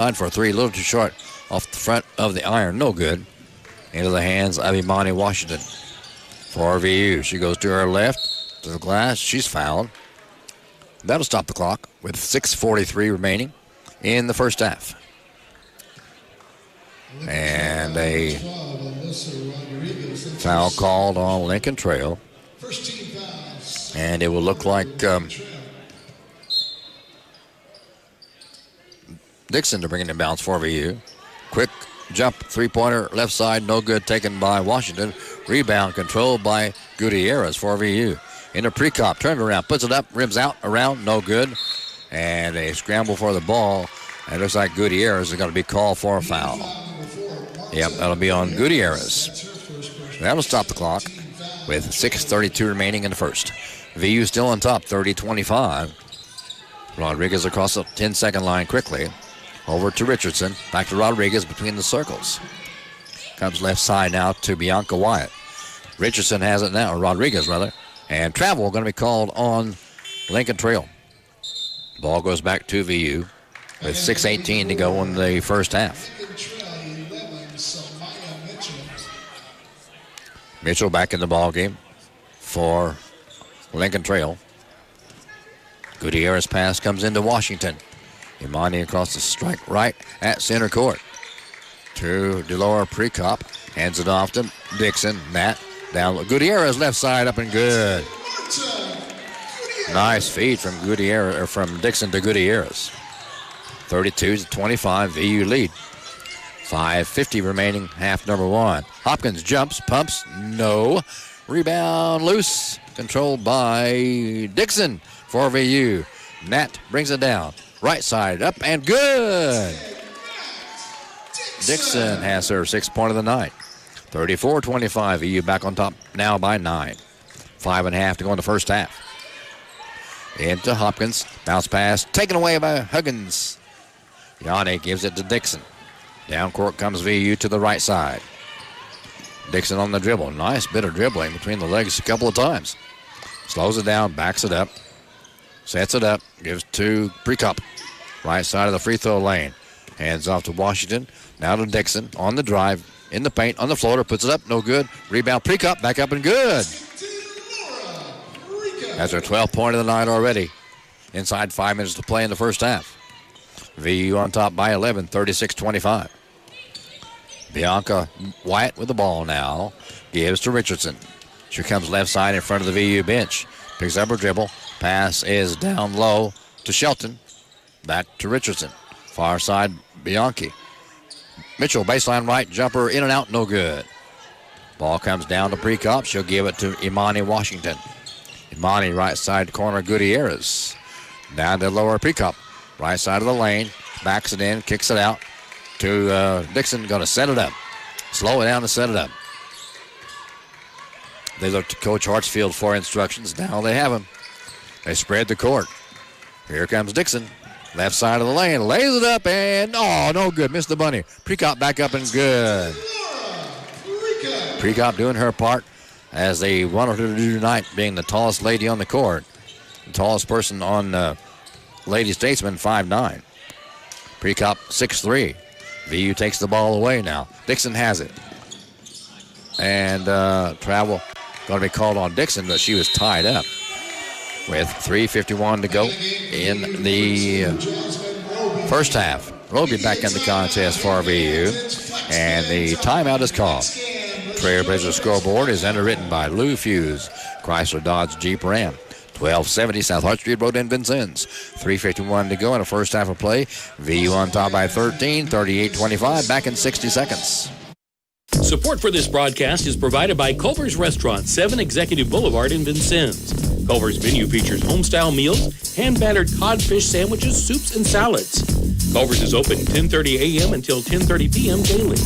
for a three, a little too short off the front of the iron. No good. Into the hands of Imani Washington for VU. She goes to her left, to the glass. She's fouled. That'll stop the clock with 6:43 remaining in the first half. And a foul called on Lincoln Trail. And it will look like Dixon to bring it in bounds for VU. Quick jump, three-pointer, left side, no good, taken by Washington. Rebound controlled by Gutierrez for VU. Into Prekop, turned around, puts it up, rims out, around, no good. And a scramble for the ball. And it looks like Gutierrez is going to be called for a foul. Yep, that'll be on Gutierrez. That'll stop the clock with 6:32 remaining in the first. VU still on top, 30-25. Rodriguez across the 10-second line quickly. Over to Richardson. Back to Rodriguez between the circles. Comes left side now to Bianca Wyatt. Richardson has it now, or Rodriguez rather. And travel going to be called on Lincoln Trail. Ball goes back to VU with 6:18 to go in the first half. Mitchell back in the ball game for Lincoln Trail. Gutierrez pass comes into Washington. Imani across the strike right at center court. To Delora Prekop. Hands it off to Dixon. Matt down. Gutierrez left side up and good. Nice feed from Gutierrez, or from Dixon to Gutierrez. 32-25, VU lead. 5:50 remaining, half number one. Hopkins jumps, pumps, no. Rebound loose, controlled by Dixon for VU. Nat brings it down. Right side up and good. Dixon has her 6th point of the night. 34-25, VU back on top now by 9. 5.5 to go in the first half. Into Hopkins, bounce pass, taken away by Huggins. Yanni gives it to Dixon. Down court comes VU to the right side. Dixon on the dribble. Nice bit of dribbling between the legs a couple of times. Slows it down, backs it up. Sets it up, gives to Prekop. Right side of the free throw lane. Hands off to Washington. Now to Dixon on the drive. In the paint, on the floater, puts it up, no good. Rebound, Prekop, back up and good. That's her 12th point of the night already. Inside 5 minutes to play in the first half. VU on top by 11, 36-25. Bianca Wyatt with the ball now. Gives to Richardson. She comes left side in front of the VU bench. Picks up her dribble. Pass is down low to Shelton. Back to Richardson. Far side, Bianchi. Mitchell, baseline right, jumper in and out, no good. Ball comes down to Prekop. She'll give it to Imani Washington. Imani, right side corner, Gutierrez. Down to lower Prekop. Right side of the lane. Backs it in, kicks it out to Dixon. Going to set it up. Slow it down to set it up. They look to Coach Hartsfield for instructions. Now they have him. They spread the court. Here comes Dixon. Left side of the lane. Lays it up and, oh, no good. Missed the bunny. Prekop back up and good. Prekop doing her part as they wanted her to do tonight, being the tallest lady on the court. The tallest person on Lady Statesman, 5'9". Prekop, 6'3". VU takes the ball away now. Dixon has it. And travel going to be called on Dixon, but she was tied up with 3:51 to go in the first half. Roby back in the contest for VU, and the timeout is called. Trailblazer scoreboard is underwritten by Lou Fuse, Chrysler Dodge Jeep Ram. 1270 South Hart Street Road in Vincennes. 3:51 to go in the first half of play. VU on top by 13, 38-25, back in 60 seconds. Support for this broadcast is provided by Culver's Restaurant, 7 Executive Boulevard in Vincennes. Culver's menu features home-style meals, hand-battered codfish sandwiches, soups, and salads. Culver's is open 10:30 a.m. until 10:30 p.m. daily.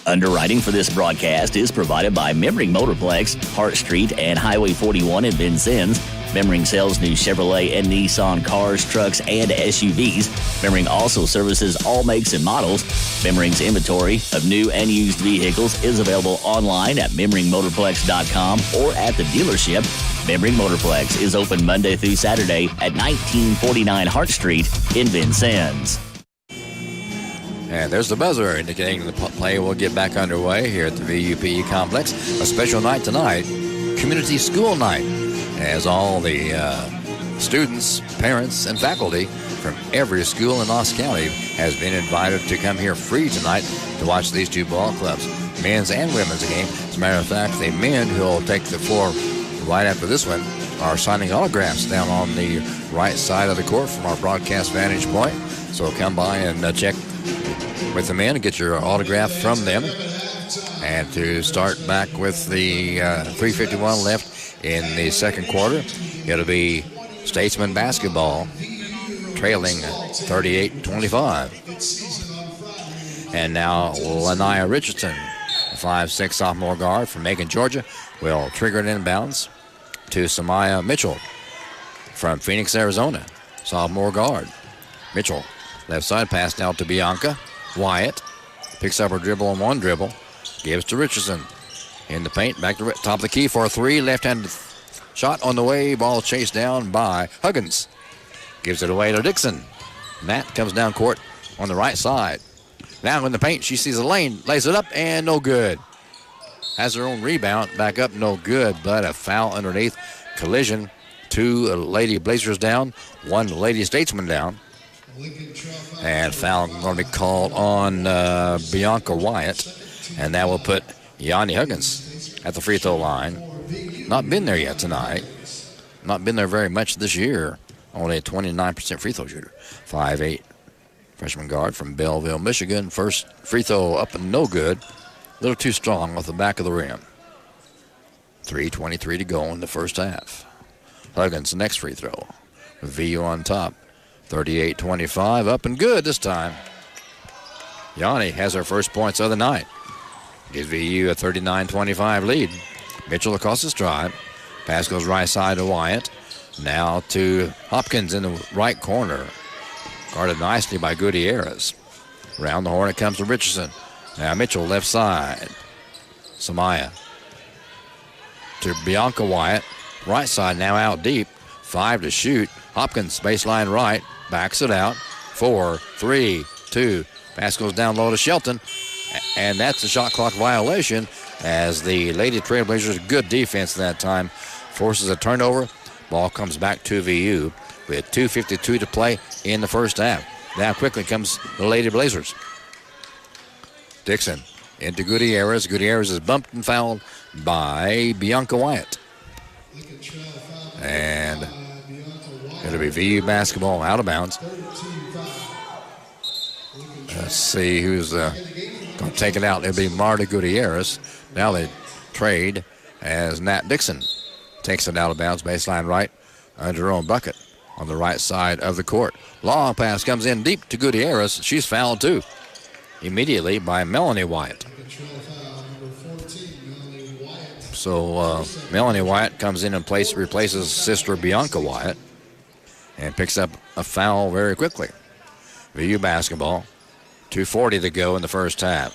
Underwriting for this broadcast is provided by Memring Motorplex, Hart Street, and Highway 41 in Vincennes. Memring sells new Chevrolet and Nissan cars, trucks, and SUVs. Memring also services all makes and models. Memring's inventory of new and used vehicles is available online at memringmotorplex.com or at the dealership. Memring Motorplex is open Monday through Saturday at 1949 Hart Street in Vincennes. And there's the buzzer indicating the play will get back underway here at the VUPE complex. A special night tonight, community school night, as all the students, parents, and faculty from every school in Knox County has been invited to come here free tonight to watch these two ball clubs, men's and women's game. As a matter of fact, the men who will take the floor right after this one are signing autographs down on the right side of the court from our broadcast vantage point. So come by and check with the men and get your autograph from them. And to start back with the 3:51 left in the second quarter, it'll be Statesman basketball trailing 38-25. And now Lania Richardson, a 5'6" sophomore guard from Macon, Georgia, will trigger it inbounds to Samaya Mitchell from Phoenix, Arizona, sophomore guard. Mitchell, left side pass now to Bianca. Wyatt picks up her dribble on one dribble, gives to Richardson. In the paint, back to top of the key for a three. Left-handed shot on the way. Ball chased down by Huggins. Gives it away to Dixon. Matt comes down court on the right side. Now in the paint, she sees a lane, lays it up, and no good. Has her own rebound, back up, no good, but a foul underneath. Collision, two Lady Blazers down, one Lady Statesman down. And foul going to be called on Bianca Wyatt, and that will put Yanni Huggins at the free throw line. Not been there yet tonight. Not been there very much this year. Only a 29% free throw shooter. 5'8", freshman guard from Belleville, Michigan. First free throw up and no good. A little too strong off the back of the rim. 3:23 to go in the first half. Huggins, next free throw. VU on top. 38-25, up and good this time. Yanni has her first points of the night. Gives VU a 39-25 lead. Mitchell across the drive. Pass goes right side to Wyatt. Now to Hopkins in the right corner. Guarded nicely by Gutierrez. Around the horn it comes to Richardson. Now Mitchell left side. Samaya to Bianca Wyatt. Right side now out deep. 5 to shoot. Hopkins baseline right. Backs it out. 4, 3, 2. Pass goes down low to Shelton. And that's a shot clock violation as the Lady Trailblazers, good defense that time, forces a turnover. Ball comes back to VU with 2:52 to play in the first half. Now quickly comes the Lady Blazers. Dixon into Gutierrez. Gutierrez is bumped and fouled by Bianca Wyatt. And it'll be VU basketball out of bounds. Let's see who's going to take it out. It'll be Marta Gutierrez. Now they trade as Nat Dixon takes it out of bounds, baseline right, under her own bucket on the right side of the court. Long pass comes in deep to Gutierrez. She's fouled too immediately by Melanie Wyatt. So Melanie Wyatt comes in and replaces sister Bianca Wyatt and picks up a foul very quickly. VU basketball, 2:40 to go in the first half.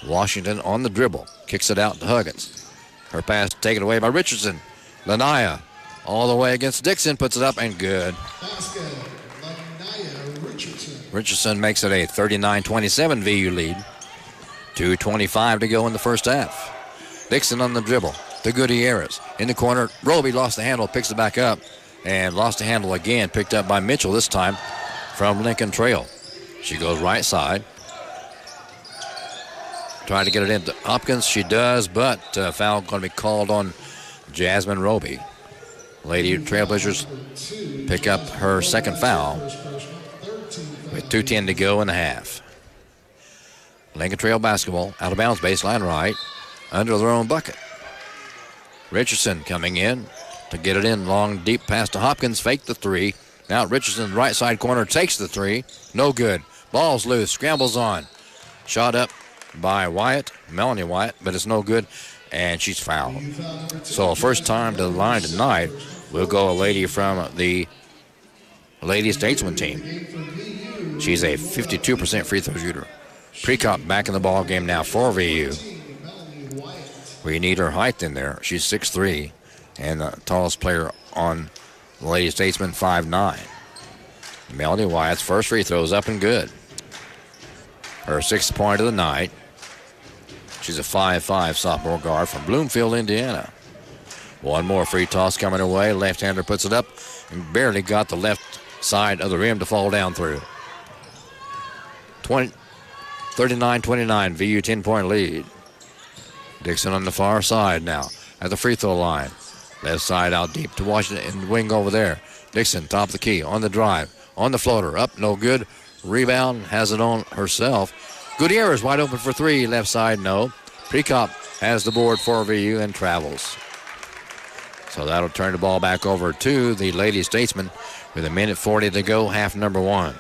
Washington on the dribble, kicks it out to Huggins. Her pass taken away by Richardson. Lania all the way against Dixon, puts it up and good. Richardson makes it a 39-27 VU lead. 2:25 to go in the first half. Dixon on the dribble to Gutierrez. In the corner, Roby lost the handle, picks it back up, and lost the handle again, picked up by Mitchell this time from Lincoln Trail. She goes right side. Trying to get it into Hopkins. She does, but foul going to be called on Jasmine Roby. Lady Trailblazers pick up her second foul with 2:10 to go in the half. Lincoln Trail basketball, out of bounds, baseline right, under their own bucket. Richardson coming in to get it in, long, deep pass to Hopkins, fake the three. Now Richardson, right side corner, takes the three. No good. Ball's loose, scrambles on. Shot up by Wyatt, Melanie Wyatt, but it's no good, and she's fouled. So first time to the line tonight, will go a lady from the Lady Statesman team. She's a 52% free throw shooter. Precop back in the ball game now for VU. We need her height in there. She's 6'3", and the tallest player on the Lady Statesman, 5'9". Melanie Wyatt's first free throw is up and good. her 6th point of the night. She's a 5'5" sophomore guard from Bloomfield, Indiana. One more free toss coming her way. Left-hander puts it up and barely got the left side of the rim to fall down through. 39-29, VU 10-point lead. Dixon on the far side now at the free throw line. Left side out deep to Washington and wing over there. Dixon, top of the key, on the drive, on the floater, up, no good. Rebound, has it on herself. Gutierrez wide open for 3, left side, no. Prekop has the board for VU and travels. So that'll turn the ball back over to the Lady Statesmen with 1:40 to go, half number 1.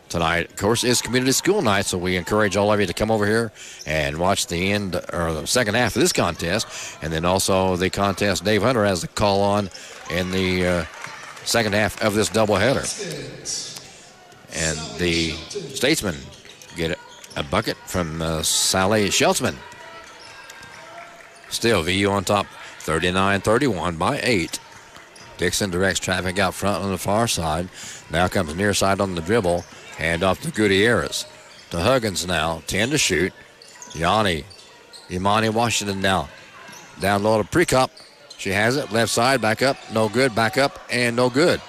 Tonight, of course, is community school night, so we encourage all of you to come over here and watch the end or the second half of this contest, and then also the contest Dave Hunter has the call on in the second half of this doubleheader. And the Statesmen get a bucket from Sally Schultzman. Still, VU on top, 39-31 by 8. Dixon directs traffic out front on the far side. Now comes near side on the dribble. Hand off to Gutierrez. To Huggins now. 10 to shoot. Imani Washington now. Down low to Prekop. She has it. Left side. Back up. No good. Back up. And no good.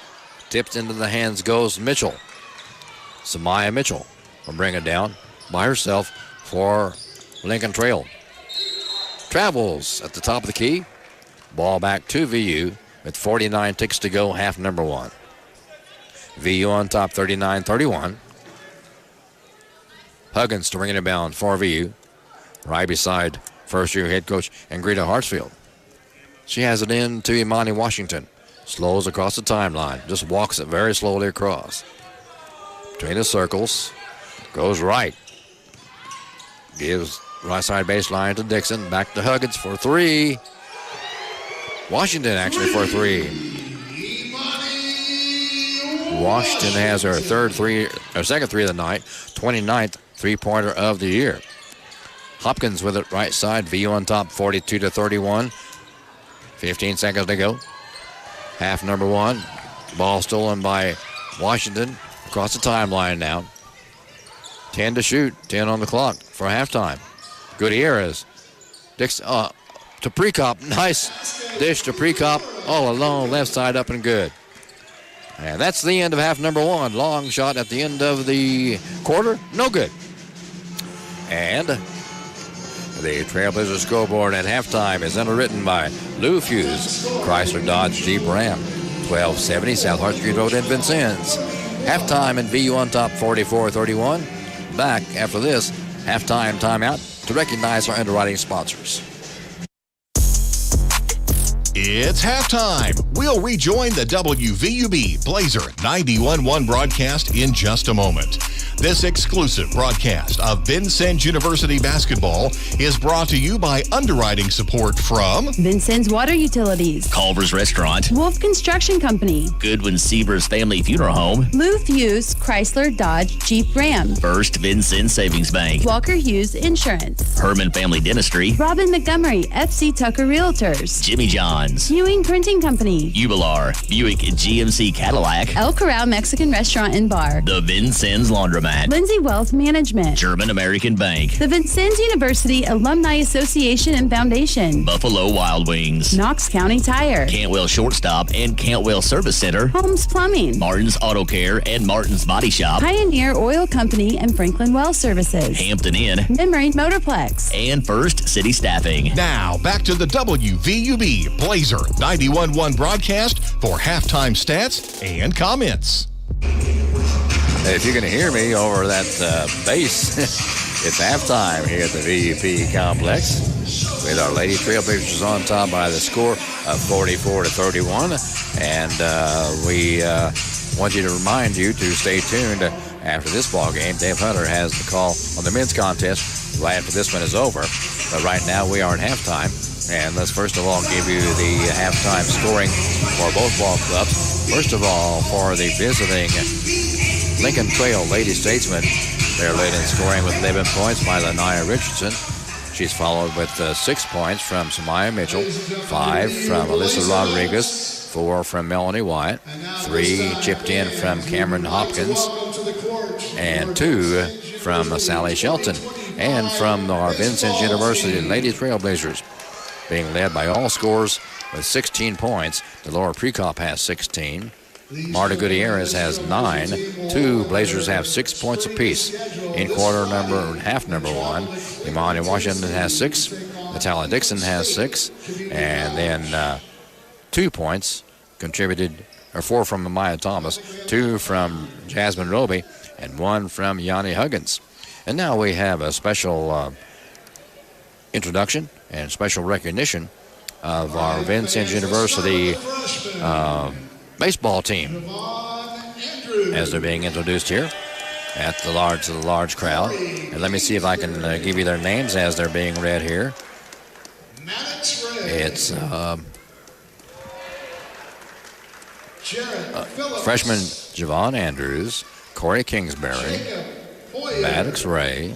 Tipped into the hands goes Mitchell. Samaya Mitchell will bring it down by herself for Lincoln Trail. Travels at the top of the key. Ball back to VU with 49 ticks to go, half number 1. VU on top, 39-31. Huggins to bring it inbound for VU. Right beside first-year head coach Ingrida Hartsfield. She has it in to Imani Washington. Slows across the timeline. Just walks it very slowly across. Between the circles. Goes right. Gives right side baseline to Dixon. Back to Huggins for 3. Washington actually for 3. Washington has her second three of the night, 29th three-pointer of the year. Hopkins with it right side. VU on top, 42-31. 15 seconds to go. Half number 1. Ball stolen by Washington across the timeline now. 10 to shoot, 10 on the clock for halftime. Gutierrez. Dixon to Prekop. Nice dish to Prekop. All alone, left side up and good. And that's the end of half number 1. Long shot at the end of the quarter. No good. And the Trailblazer scoreboard at halftime is underwritten by Lou Fuse, Chrysler Dodge Jeep Ram, 1270 South Hart Street Road in Vincennes. Halftime and VU on top, 44-31. Back after this halftime timeout to recognize our underwriting sponsors. It's halftime. We'll rejoin the WVUB Blazer 91.1 broadcast in just a moment. This exclusive broadcast of Vincennes University basketball is brought to you by underwriting support from Vincennes Water Utilities, Culver's Restaurant, Wolf Construction Company, Goodwin Sievers Family Funeral Home, Lou Fuse, Chrysler Dodge Jeep Ram, First Vincennes Savings Bank, Walker Hughes Insurance, Herman Family Dentistry, Robin Montgomery, FC Tucker Realtors, Jimmy John's, Ewing Printing Company, Ubilar, Buick GMC Cadillac, El Corral Mexican Restaurant and Bar, the Vincennes Laundromat, Lindsay Wealth Management, German American Bank, the Vincennes University Alumni Association and Foundation, Buffalo Wild Wings, Knox County Tire, Cantwell Shortstop and Cantwell Service Center, Holmes Plumbing, Martin's Auto Care and Martin's Body Shop, Pioneer Oil Company and Franklin Well Services, Hampton Inn, Memory Motorplex, and First City Staffing. Now, back to the WVUB Blazer 91.1 broadcast for halftime stats and comments. If you can hear me over that bass, it's halftime here at the VUP complex with our Lady Trailblazers on top by the score of 44-31. And we want you to remind you to stay tuned after this ball game. Dave Hunter has the call on the men's contest right after this one is over. But right now we are at halftime. And let's first of all give you the halftime scoring for both ball clubs. First of all, for the visiting Lincoln Trail Lady Statesmen, they're led in scoring with 11 points by Lanaya Richardson. She's followed with 6 points from Samaya Mitchell, 5 from Alyssa Rodriguez, 4 from Melanie White, 3 chipped in from Cameron Hopkins, and 2 from Sally Shelton. And from our Vincennes University Lady Trailblazers, being led by all scorers with 16 points. Delora Precop has 16. Marta Gutierrez has 9. 2 Blazers have 6 points apiece. In half number 1, Imani Washington has 6. Natalia Dixon has 6. And then 2 points contributed, or 4 from Amaya Thomas, 2 from Jasmine Roby, and 1 from Yanni Huggins. And now we have a special introduction and special recognition of our Vincennes University baseball team as they're being introduced here at the large crowd. And let me see if I can give you their names as they're being read here. It's freshman Javon Andrews, Corey Kingsbury, Maddox Ray,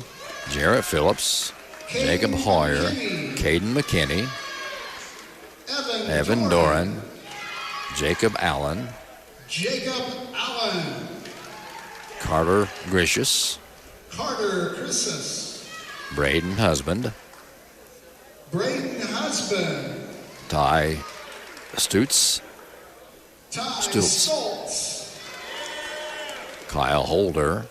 Jarrett Phillips, Jacob Hoyer, Caden McKinney, Evan Doran, Jacob Allen, Carter Gricius, Braden Husband, Ty Stutz, Kyle Holder,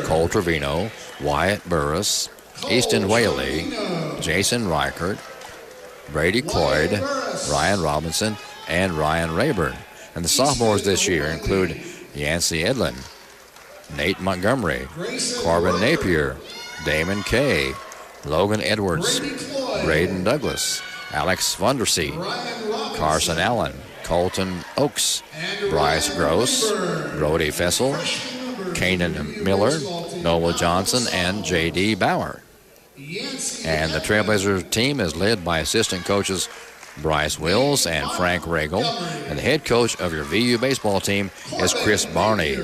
Cole Trevino, Wyatt Burris, Easton Whaley, Jason Reichert, Brady Cloyd, Ryan Robinson, and Ryan Rayburn. And the sophomores this year include Yancey Edlin, Nate Montgomery, Corbin Napier, Damon Kay, Logan Edwards, Braden Douglas, Alex Vondersee, Carson Allen, Colton Oakes, Bryce Gross, Brody Fessel, Kanan Miller, Noah Johnson, and J.D. Bauer. And the Trailblazer team is led by assistant coaches Bryce Wills and Frank Regal. And the head coach of your VU baseball team is Chris Barney.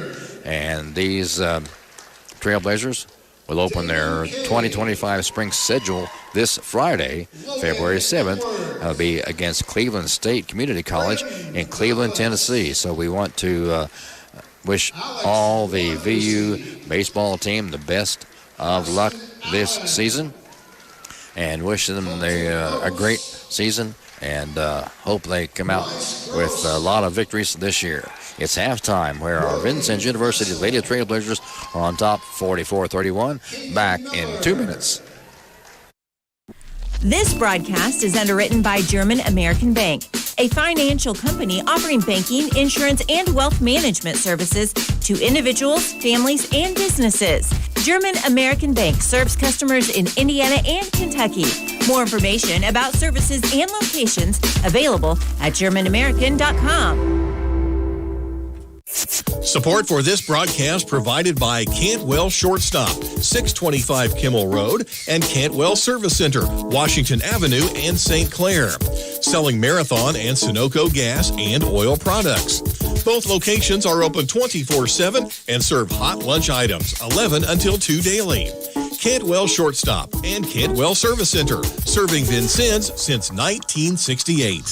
And these Trailblazers will open their 2025 spring schedule this Friday, February 7th. It'll be against Cleveland State Community College in Cleveland, Tennessee. So we want to wish all the VU baseball team the best of luck this season and wish them a great season and hope they come out with a lot of victories this year. It's halftime where our Vincennes University Lady Trailblazers are on top 44-31. Back in 2 minutes. This broadcast is underwritten by German American Bank, a financial company offering banking, insurance, and wealth management services to individuals, families, and businesses. German American Bank serves customers in Indiana and Kentucky. More information about services and locations available at GermanAmerican.com. Support for this broadcast provided by Cantwell Shortstop, 625 Kimmel Road, and Cantwell Service Center, Washington Avenue and St. Clair. Selling Marathon and Sunoco gas and oil products. Both locations are open 24/7 and serve hot lunch items, 11 until 2 daily. Cantwell Shortstop and Cantwell Service Center, serving Vincennes since 1968.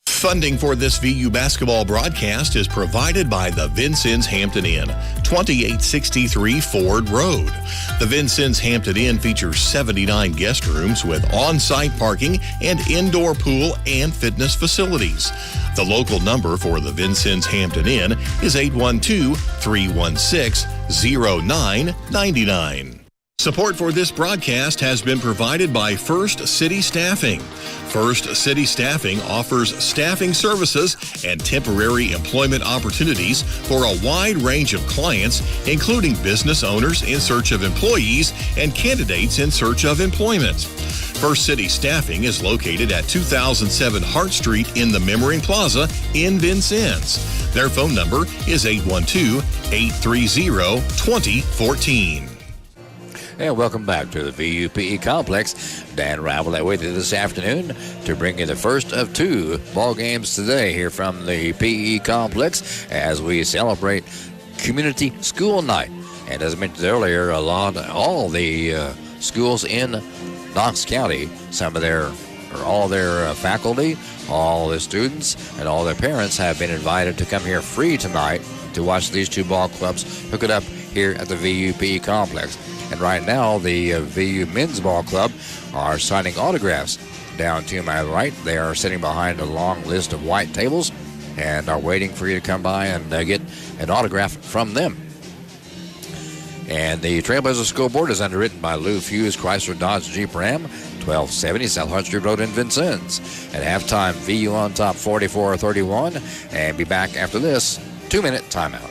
Funding for this VU basketball broadcast is provided by the Vincennes Hampton Inn, 2863 Ford Road. The Vincennes Hampton Inn features 79 guest rooms with on-site parking and indoor pool and fitness facilities. The local number for the Vincennes Hampton Inn is 812-316-0999. Support for this broadcast has been provided by First City Staffing. First City Staffing offers staffing services and temporary employment opportunities for a wide range of clients, including business owners in search of employees and candidates in search of employment. First City Staffing is located at 2007 Hart Street in the Memmering Plaza in Vincennes. Their phone number is 812-830-2014. And welcome back to the VUPE Complex. Dan Ravelette with you this afternoon to bring you the first of 2 ball games today here from the PE Complex as we celebrate Community School Night. And as I mentioned earlier, all the schools in Knox County. All their faculty, all the students, and all their parents have been invited to come here free tonight to watch these two ball clubs hook it up here at the VUPE complex. And right now, the VU Men's Ball Club are signing autographs. Down to my right, they are sitting behind a long list of white tables and are waiting for you to come by and get an autograph from them. And the Trailblazer School Board is underwritten by Lou Fuse Chrysler Dodge Jeep Ram, 1270 South Hart Street Road in Vincennes. At halftime, VU on top 44-31, and be back after this 2-minute timeout.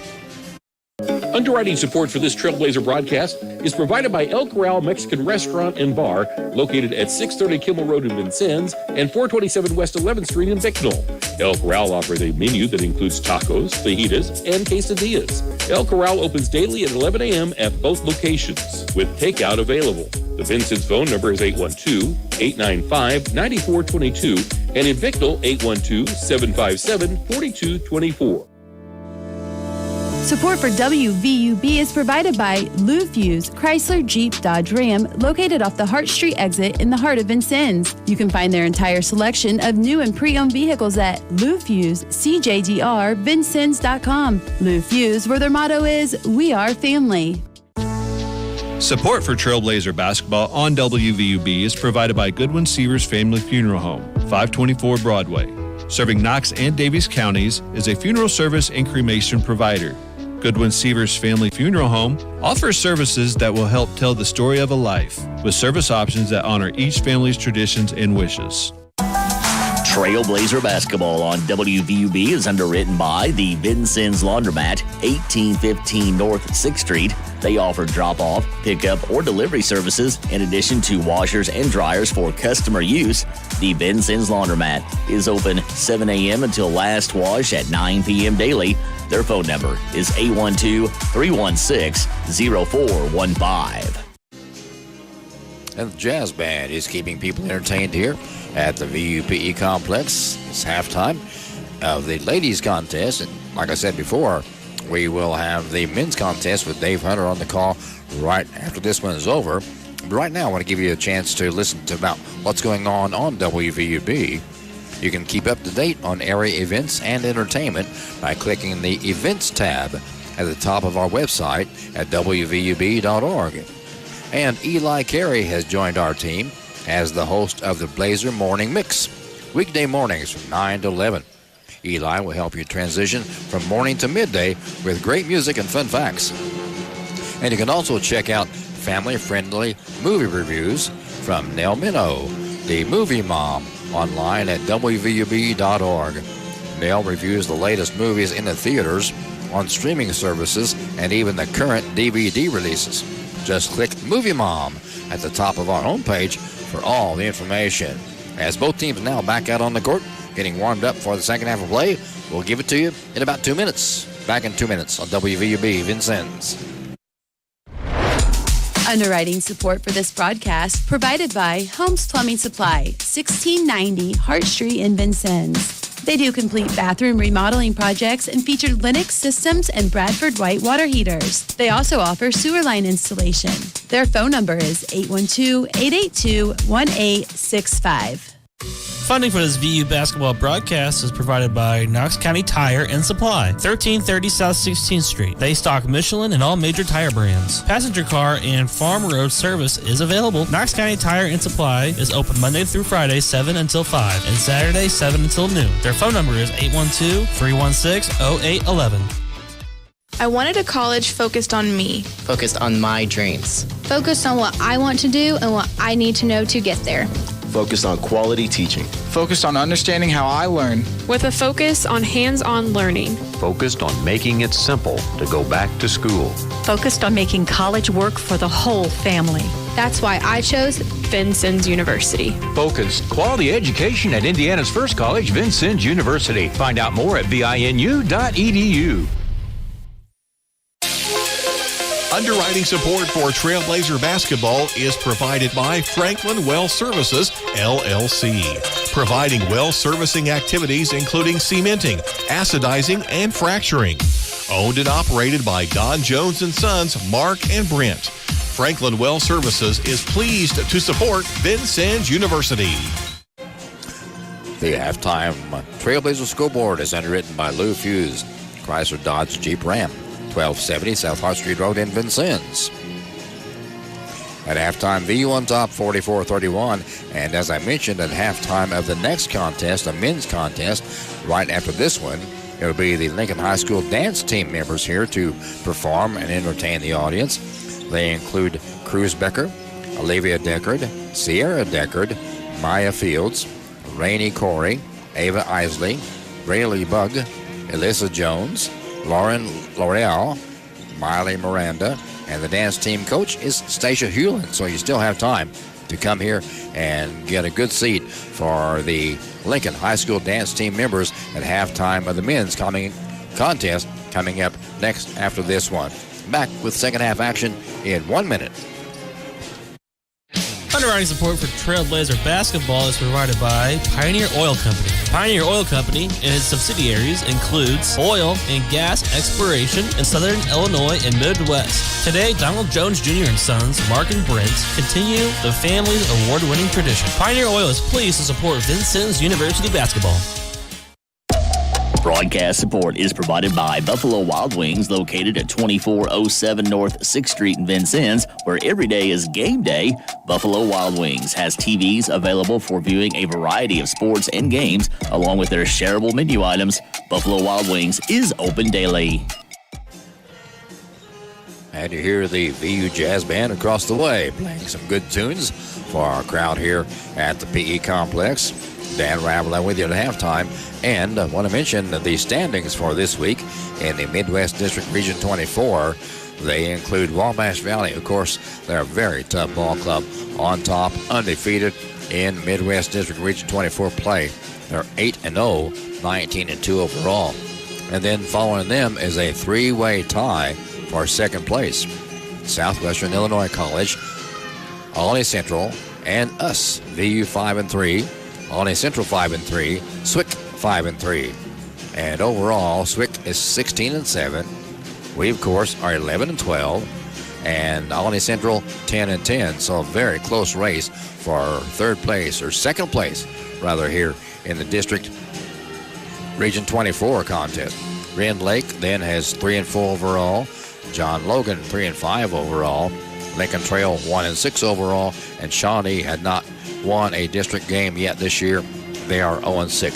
Underwriting support for this Trailblazer broadcast is provided by El Corral Mexican Restaurant and Bar, located at 630 Kimmel Road in Vincennes and 427 West 11th Street in Bicknell. El Corral offers a menu that includes tacos, fajitas, and quesadillas. El Corral opens daily at 11 a.m. at both locations, with takeout available. The Vincennes phone number is 812-895-9422, and in Bicknell, 812-757-4224. Support for WVUB is provided by Lou Fuse Chrysler Jeep Dodge Ram, located off the Hart Street exit in the heart of Vincennes. You can find their entire selection of new and pre-owned vehicles at Lou Fuse CJDR Vincennes.com. Lou Fuse, where their motto is, "We are family." Support for Trailblazer basketball on WVUB is provided by Goodwin Seavers Family Funeral Home, 524 Broadway. Serving Knox and Davies counties, is a funeral service and cremation provider. Goodwin Seavers Family Funeral Home offers services that will help tell the story of a life, with service options that honor each family's traditions and wishes. Trailblazer basketball on WVUB is underwritten by the Vincennes Laundromat, 1815 North 6th Street. They offer drop-off, pickup, or delivery services in addition to washers and dryers for customer use. The Vincennes Laundromat is open 7 a.m. until last wash at 9 p.m. daily. Their phone number is 812-316-0415. And the jazz band is keeping people entertained here at the VUPE complex. It's halftime of the ladies contest. And like I said before, we will have the men's contest with Dave Hunter on the call right after this one is over. But right now, I want to give you a chance to listen to about what's going on WVUB. You can keep up to date on area events and entertainment by clicking the Events tab at the top of our website at WVUB.org. And Eli Carey has joined our team as the host of the Blazer Morning Mix, weekday mornings from 9 to 11. Eli will help you transition from morning to midday with great music and fun facts. And you can also check out family-friendly movie reviews from Nell Minow, the movie mom, online at WVUB.org. Nell reviews the latest movies in the theaters, on streaming services, and even the current DVD releases. Just click Movie Mom at the top of our homepage for all the information. As both teams now back out on the court, getting warmed up for the second half of play, we'll give it to you in about 2 minutes. Back in 2 minutes on WVUB Vincennes. Underwriting support for this broadcast provided by Holmes Plumbing Supply, 1690 Hart Street in Vincennes. They do complete bathroom remodeling projects and feature Lennox systems and Bradford White water heaters. They also offer sewer line installation. Their phone number is 812-882-1865. Funding for this VU basketball broadcast is provided by Knox County Tire and Supply, 1330 South 16th Street. They stock Michelin and all major tire brands. Passenger car and farm road service is available. Knox County Tire and Supply is open Monday through Friday, 7 until 5, and Saturday, 7 until noon. Their phone number is 812-316-0811. I wanted a college focused on me. Focused on my dreams. Focused on what I want to do and what I need to know to get there. Focused on quality teaching. Focused on understanding how I learn. With a focus on hands-on learning. Focused on making it simple to go back to school. Focused on making college work for the whole family. That's why I chose Vincennes University. Focused quality education at Indiana's first college, Vincennes University. Find out more at vinu.edu. Underwriting support for Trailblazer basketball is provided by Franklin Well Services, LLC, providing well servicing activities including cementing, acidizing, and fracturing. Owned and operated by Don Jones & Sons, Mark and Brent. Franklin Well Services is pleased to support Vincennes University. The halftime Trailblazer scoreboard is underwritten by Lou Fuse, Chrysler Dodge Jeep Ram, 1270 South Hart Street Road in Vincennes. At halftime, VU on top 44-31. And as I mentioned, at halftime of the next contest, the men's contest, right after this one, it will be the Lincoln High School dance team members here to perform and entertain the audience. They include Cruz Becker, Olivia Deckard, Sierra Deckard, Maya Fields, Rainey Corey, Ava Isley, Rayleigh Bugg, Alyssa Jones, Lauren L'Oreal, Miley Miranda, and the dance team coach is Stacia Hewlin. So you still have time to come here and get a good seat for the Lincoln High School dance team members at halftime of the men's contest coming up next after this one. Back with second half action in 1 minute. Underwriting support for Trailblazer basketball is provided by Pioneer Oil Company. Pioneer Oil Company and its subsidiaries includes oil and gas exploration in southern Illinois and Midwest. Today, Donald Jones Jr. and Sons, Mark and Brent, continue the family's award-winning tradition. Pioneer Oil is pleased to support Vincennes University basketball. Broadcast support is provided by Buffalo Wild Wings, located at 2407 North 6th Street in Vincennes, where every day is game day. Buffalo Wild Wings has TVs available for viewing a variety of sports and games, along with their shareable menu items. Buffalo Wild Wings is open daily. And you hear the VU Jazz Band across the way playing some good tunes for our crowd here at the PE Complex. Dan Raveline with you at halftime. And I want to mention the standings for this week in the Midwest District Region 24. They include Wabash Valley. Of course, they're a very tough ball club. On top, undefeated in Midwest District Region 24 play. They're 8-0, 19-2 overall. And then following them is a three-way tie for second place. Southwestern Illinois College, Olney Central, and us, VU 5-3. Olney Central 5-3, SWIC 5-3. And overall, SWIC is 16-7. We, of course, are 11-12. And Olney Central 10-10. So a very close race for third place, or second place, rather, here in the District Region 24 contest. Rend Lake then has 3-4 overall. John Logan 3-5 overall. Lincoln Trail 1-6 overall. And Shawnee had not won a district game yet this year. They are 0-6.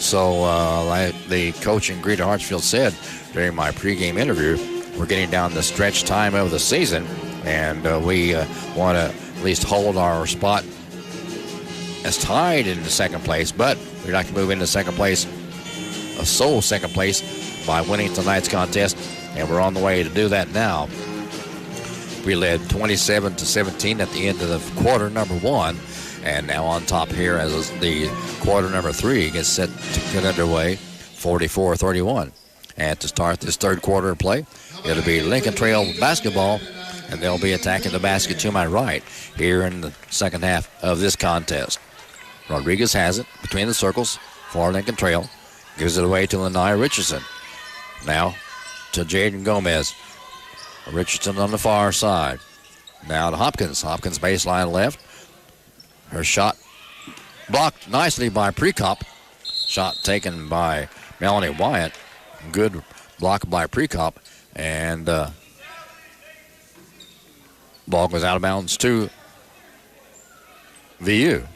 So like the coach in Greta Hartsfield said during my pregame interview, we're getting down the stretch time of the season, and we want to at least hold our spot as tied in the second place, but we'd like to move into second place, a sole second place, by winning tonight's contest, and we're on the way to do that now. We led 27-17 at the end of the quarter number one, and now on top here as the quarter number three gets set to get underway, 44-31. And to start this third quarter of play, it'll be Lincoln Trail basketball, and they'll be attacking the basket to my right here in the second half of this contest. Rodriguez has it between the circles for Lincoln Trail, gives it away to Lanai Richardson. Now to Jaden Gomez. Richardson on the far side. Now to Hopkins. Hopkins baseline left. Her shot blocked nicely by Prekop. Shot taken by Melanie Wyatt. Good block by Prekop. And ball goes out of bounds to VU.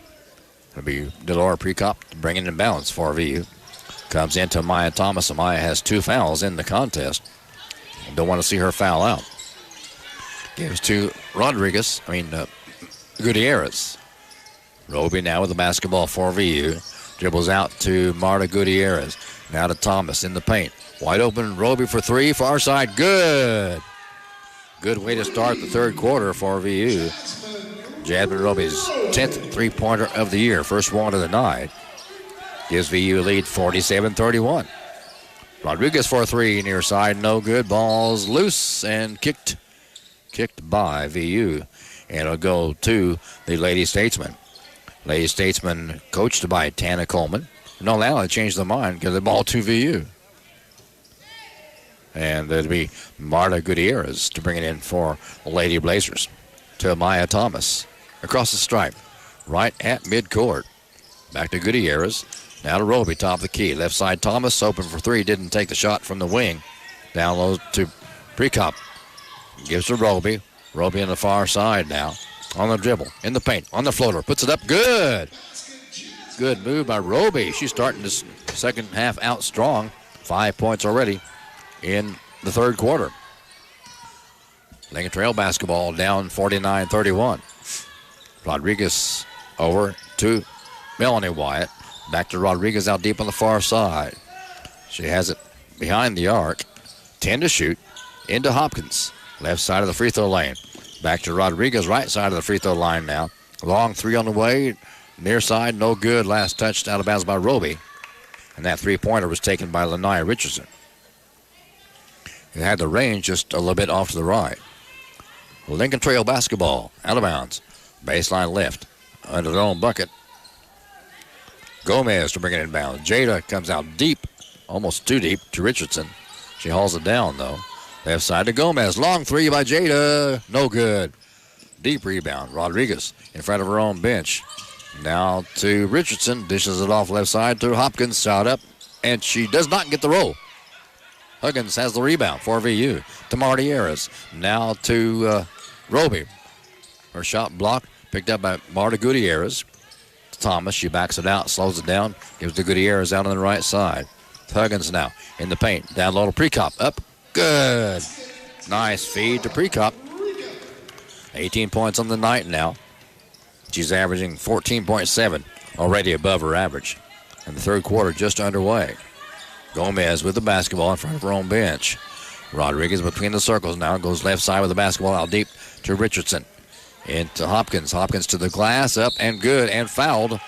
It'll be Delora Prekop bringing in balance for VU. Comes into Maya Thomas, and Maya has two fouls in the contest. Don't want to see her foul out. Gives to Gutierrez. Roby now with the basketball for VU. Dribbles out to Marta Gutierrez. Now to Thomas in the paint. Wide open, Roby for three, far side, good. Good way to start the third quarter for VU. Jasmine Roby's 10th three-pointer of the year, first one of the night. Gives VU a lead 47-31. Rodriguez for three, near side, no good. Ball's loose and kicked by VU. And it'll go to the Lady Statesman. Lady Statesman coached by Tana Coleman. No, now they changed their mind because the ball to VU. And it'll be Marta Gutierrez to bring it in for Lady Blazers. To Amaya Thomas. Across the stripe. Right at midcourt. Back to Gutierrez. Now to Roby, top of the key. Left side Thomas, open for three. Didn't take the shot from the wing. Down low to Prekop. Gives to Roby. Roby on the far side now. On the dribble. In the paint. On the floater. Puts it up. Good. Good move by Roby. She's starting this second half out strong. 5 points already in the third quarter. Lincoln Trail basketball down 49-31. Rodriguez over to Melanie Wyatt. Back to Rodriguez out deep on the far side. She has it behind the arc. 10 to shoot. Into Hopkins. Left side of the free throw lane. Back to Rodriguez, right side of the free throw line now. Long three on the way. Near side, no good. Last touched out of bounds by Roby. And that three-pointer was taken by Lanaya Richardson. It had the range just a little bit off to the right. Lincoln Trail basketball, out of bounds. Baseline left, under their own bucket. Gomez to bring it inbound. Jada comes out deep, almost too deep to Richardson. She hauls it down, though. Left side to Gomez. Long three by Jada. No good. Deep rebound. Rodriguez in front of her own bench. Now to Richardson. Dishes it off left side to Hopkins. Shot up, and she does not get the roll. Huggins has the rebound for VU. To Martieras. Now to Roby. Her shot blocked. Picked up by Marta Gutierrez. Thomas. She backs it out. Slows it down. Gives to Gutierrez out on the right side. Huggins now in the paint. Down low to Prekop. Up. Good. Nice feed to Prekop. 18 points on the night now. She's averaging 14.7. Already above her average. And the third quarter just underway. Gomez with the basketball in front of her own bench. Rodriguez between the circles now. Goes left side with the basketball out deep to Richardson. Into Hopkins. Hopkins to the glass. Up and good. And fouled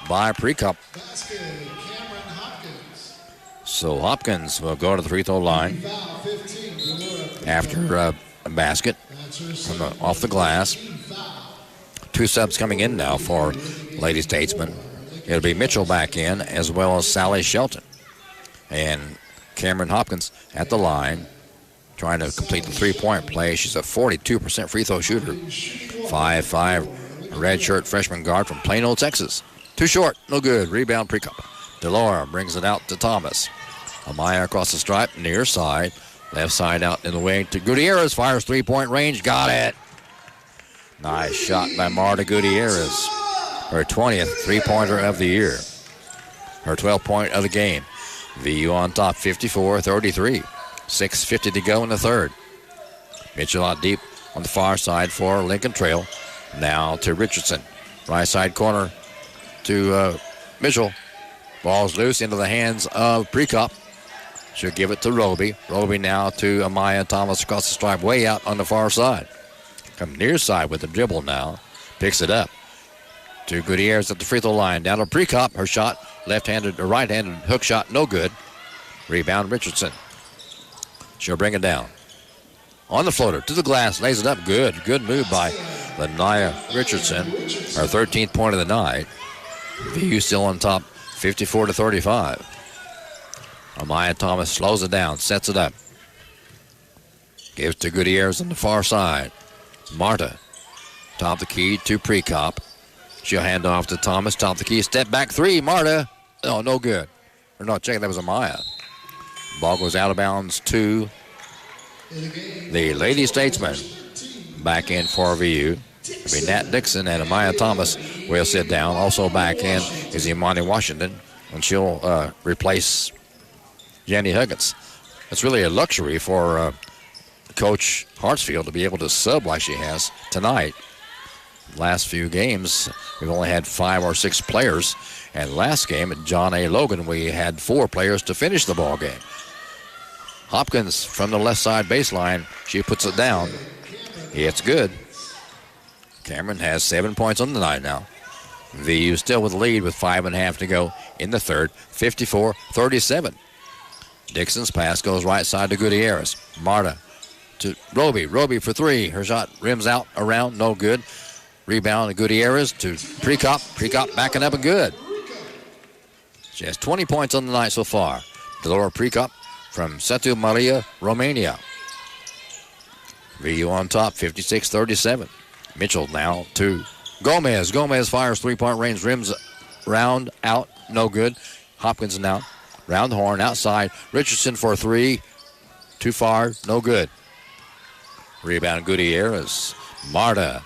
by Prekop. So Hopkins will go to the free throw line after a basket off the glass. Two subs coming in now for Lady Statesman. It'll be Mitchell back in as well as Sally Shelton. And Cameron Hopkins at the line trying to complete the three-point play. She's a 42% free throw shooter. 5'5", redshirt freshman guard from Plano, Texas. Too short, no good. Rebound Prekop. Delora brings it out to Thomas. Amaya across the stripe, near side. Left side out in the wing to Gutierrez. Fires three-point range. Got it. Nice shot by Marta Gutierrez. Her 20th three-pointer of the year. Her 12th point of the game. VU on top, 54-33. 6:50 to go in the third. Mitchell out deep on the far side for Lincoln Trail. Now to Richardson. Right side corner to Mitchell. Ball's loose into the hands of Prekop. She'll give it to Roby. Roby now to Amaya Thomas across the stripe, way out on the far side. Come near side with the dribble now. Picks it up to Gutierrez at the free throw line. Down to Prekop. Her shot, left-handed or right-handed hook shot, no good. Rebound Richardson. She'll bring it down. On the floater, to the glass, lays it up. Good. Good move by Lanaya Richardson. Her 13th point of the night. VU still on top, 54-35. Amaya Thomas slows it down, sets it up. Gives to Gutierrez on the far side. Marta, top the key to Prekop. She'll hand off to Thomas, top the key, step back three. Marta, oh, no good. Or no, check, that was Amaya. Ball goes out of bounds to the Lady Statesman. Back in for VU. It'll be Nat Dixon and Amaya Thomas will sit down. Also back in is Imani Washington, and she'll replace Jenny Huggins. It's really a luxury for Coach Hartsfield to be able to sub like she has tonight. Last few games, we've only had 5 or 6 players. And last game at John A. Logan, we had 4 players to finish the ball game. Hopkins from the left side baseline. She puts it down. It's good. Cameron has 7 points on the night now. VU still with the lead with 5.5 to go in the third. 54-37. Dixon's pass goes right side to Gutierrez. Marta to Roby. Roby for three. Her shot rims out around. No good. Rebound to Gutierrez to Prekop. Prekop backing up and good. She has 20 points on the night so far. Delora Prekop from Setu Maria, Romania. VU on top, 56-37. Mitchell now to Gomez. Gomez fires three-point range, rims round, out, no good. Hopkins now, round the horn, outside. Richardson for three, too far, no good. Rebound Gutierrez. Marta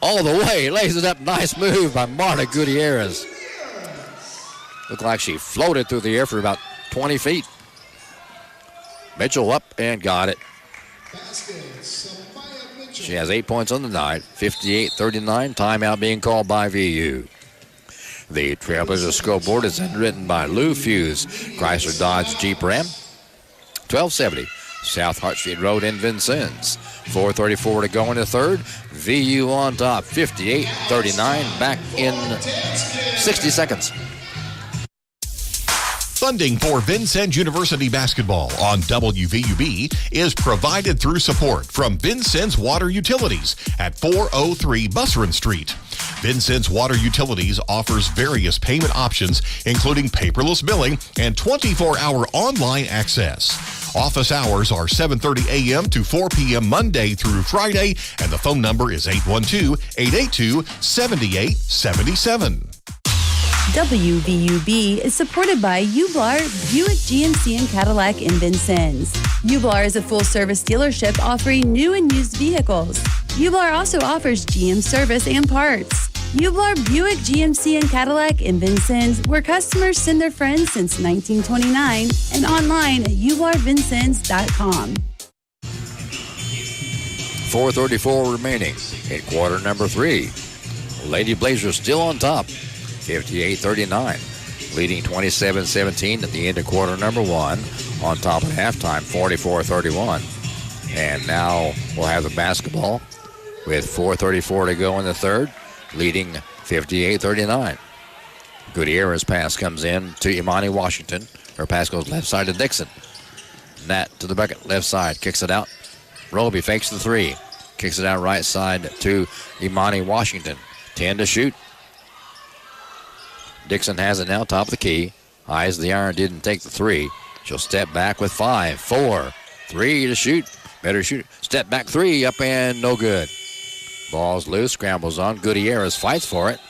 all the way, lays it up. Nice move by Marta Gutierrez. Looked like she floated through the air for about 20 feet. Mitchell up and got it. She has 8 points on the night, 58-39. Timeout being called by VU. The Trailblazer scoreboard is written by Lou Fuse, Chrysler Dodge Jeep Ram. 1270 South Hart Street Road in Vincennes. 4:34 to go in the third. VU on top, 58-39. Back in 60 seconds. Funding for Vincennes University basketball on WVUB is provided through support from Vincennes Water Utilities at 403 Busserin Street. Vincennes Water Utilities offers various payment options, including paperless billing and 24-hour online access. Office hours are 7:30 a.m. to 4 p.m. Monday through Friday, and the phone number is 812-882-7877. WVUB is supported by Ublar, Buick GMC and Cadillac in Vincennes. Ublar is a full-service dealership offering new and used vehicles. Ublar also offers GM service and parts. Ublar, Buick GMC and Cadillac in Vincennes, where customers send their friends since 1929, and online at ublarvincennes.com. 4:34 remaining in quarter number 3. Lady Blazers still on top, 58-39, leading 27-17 at the end of quarter number 1. On top at halftime, 44-31. And now we'll have the basketball with 4:34 to go in the third, leading 58-39. Gutierrez pass comes in to Imani Washington. Her pass goes left side to Dixon. Nat to the bucket, left side, kicks it out. Roby fakes the three, kicks it out right side to Imani Washington. 10 to shoot. Dixon has it now, top of the key. Eyes the iron, didn't take the three. She'll step back with 5, 4, 3 to shoot. Better shoot. Step back three, up and no good. Ball's loose, scrambles on. Gutierrez fights for it.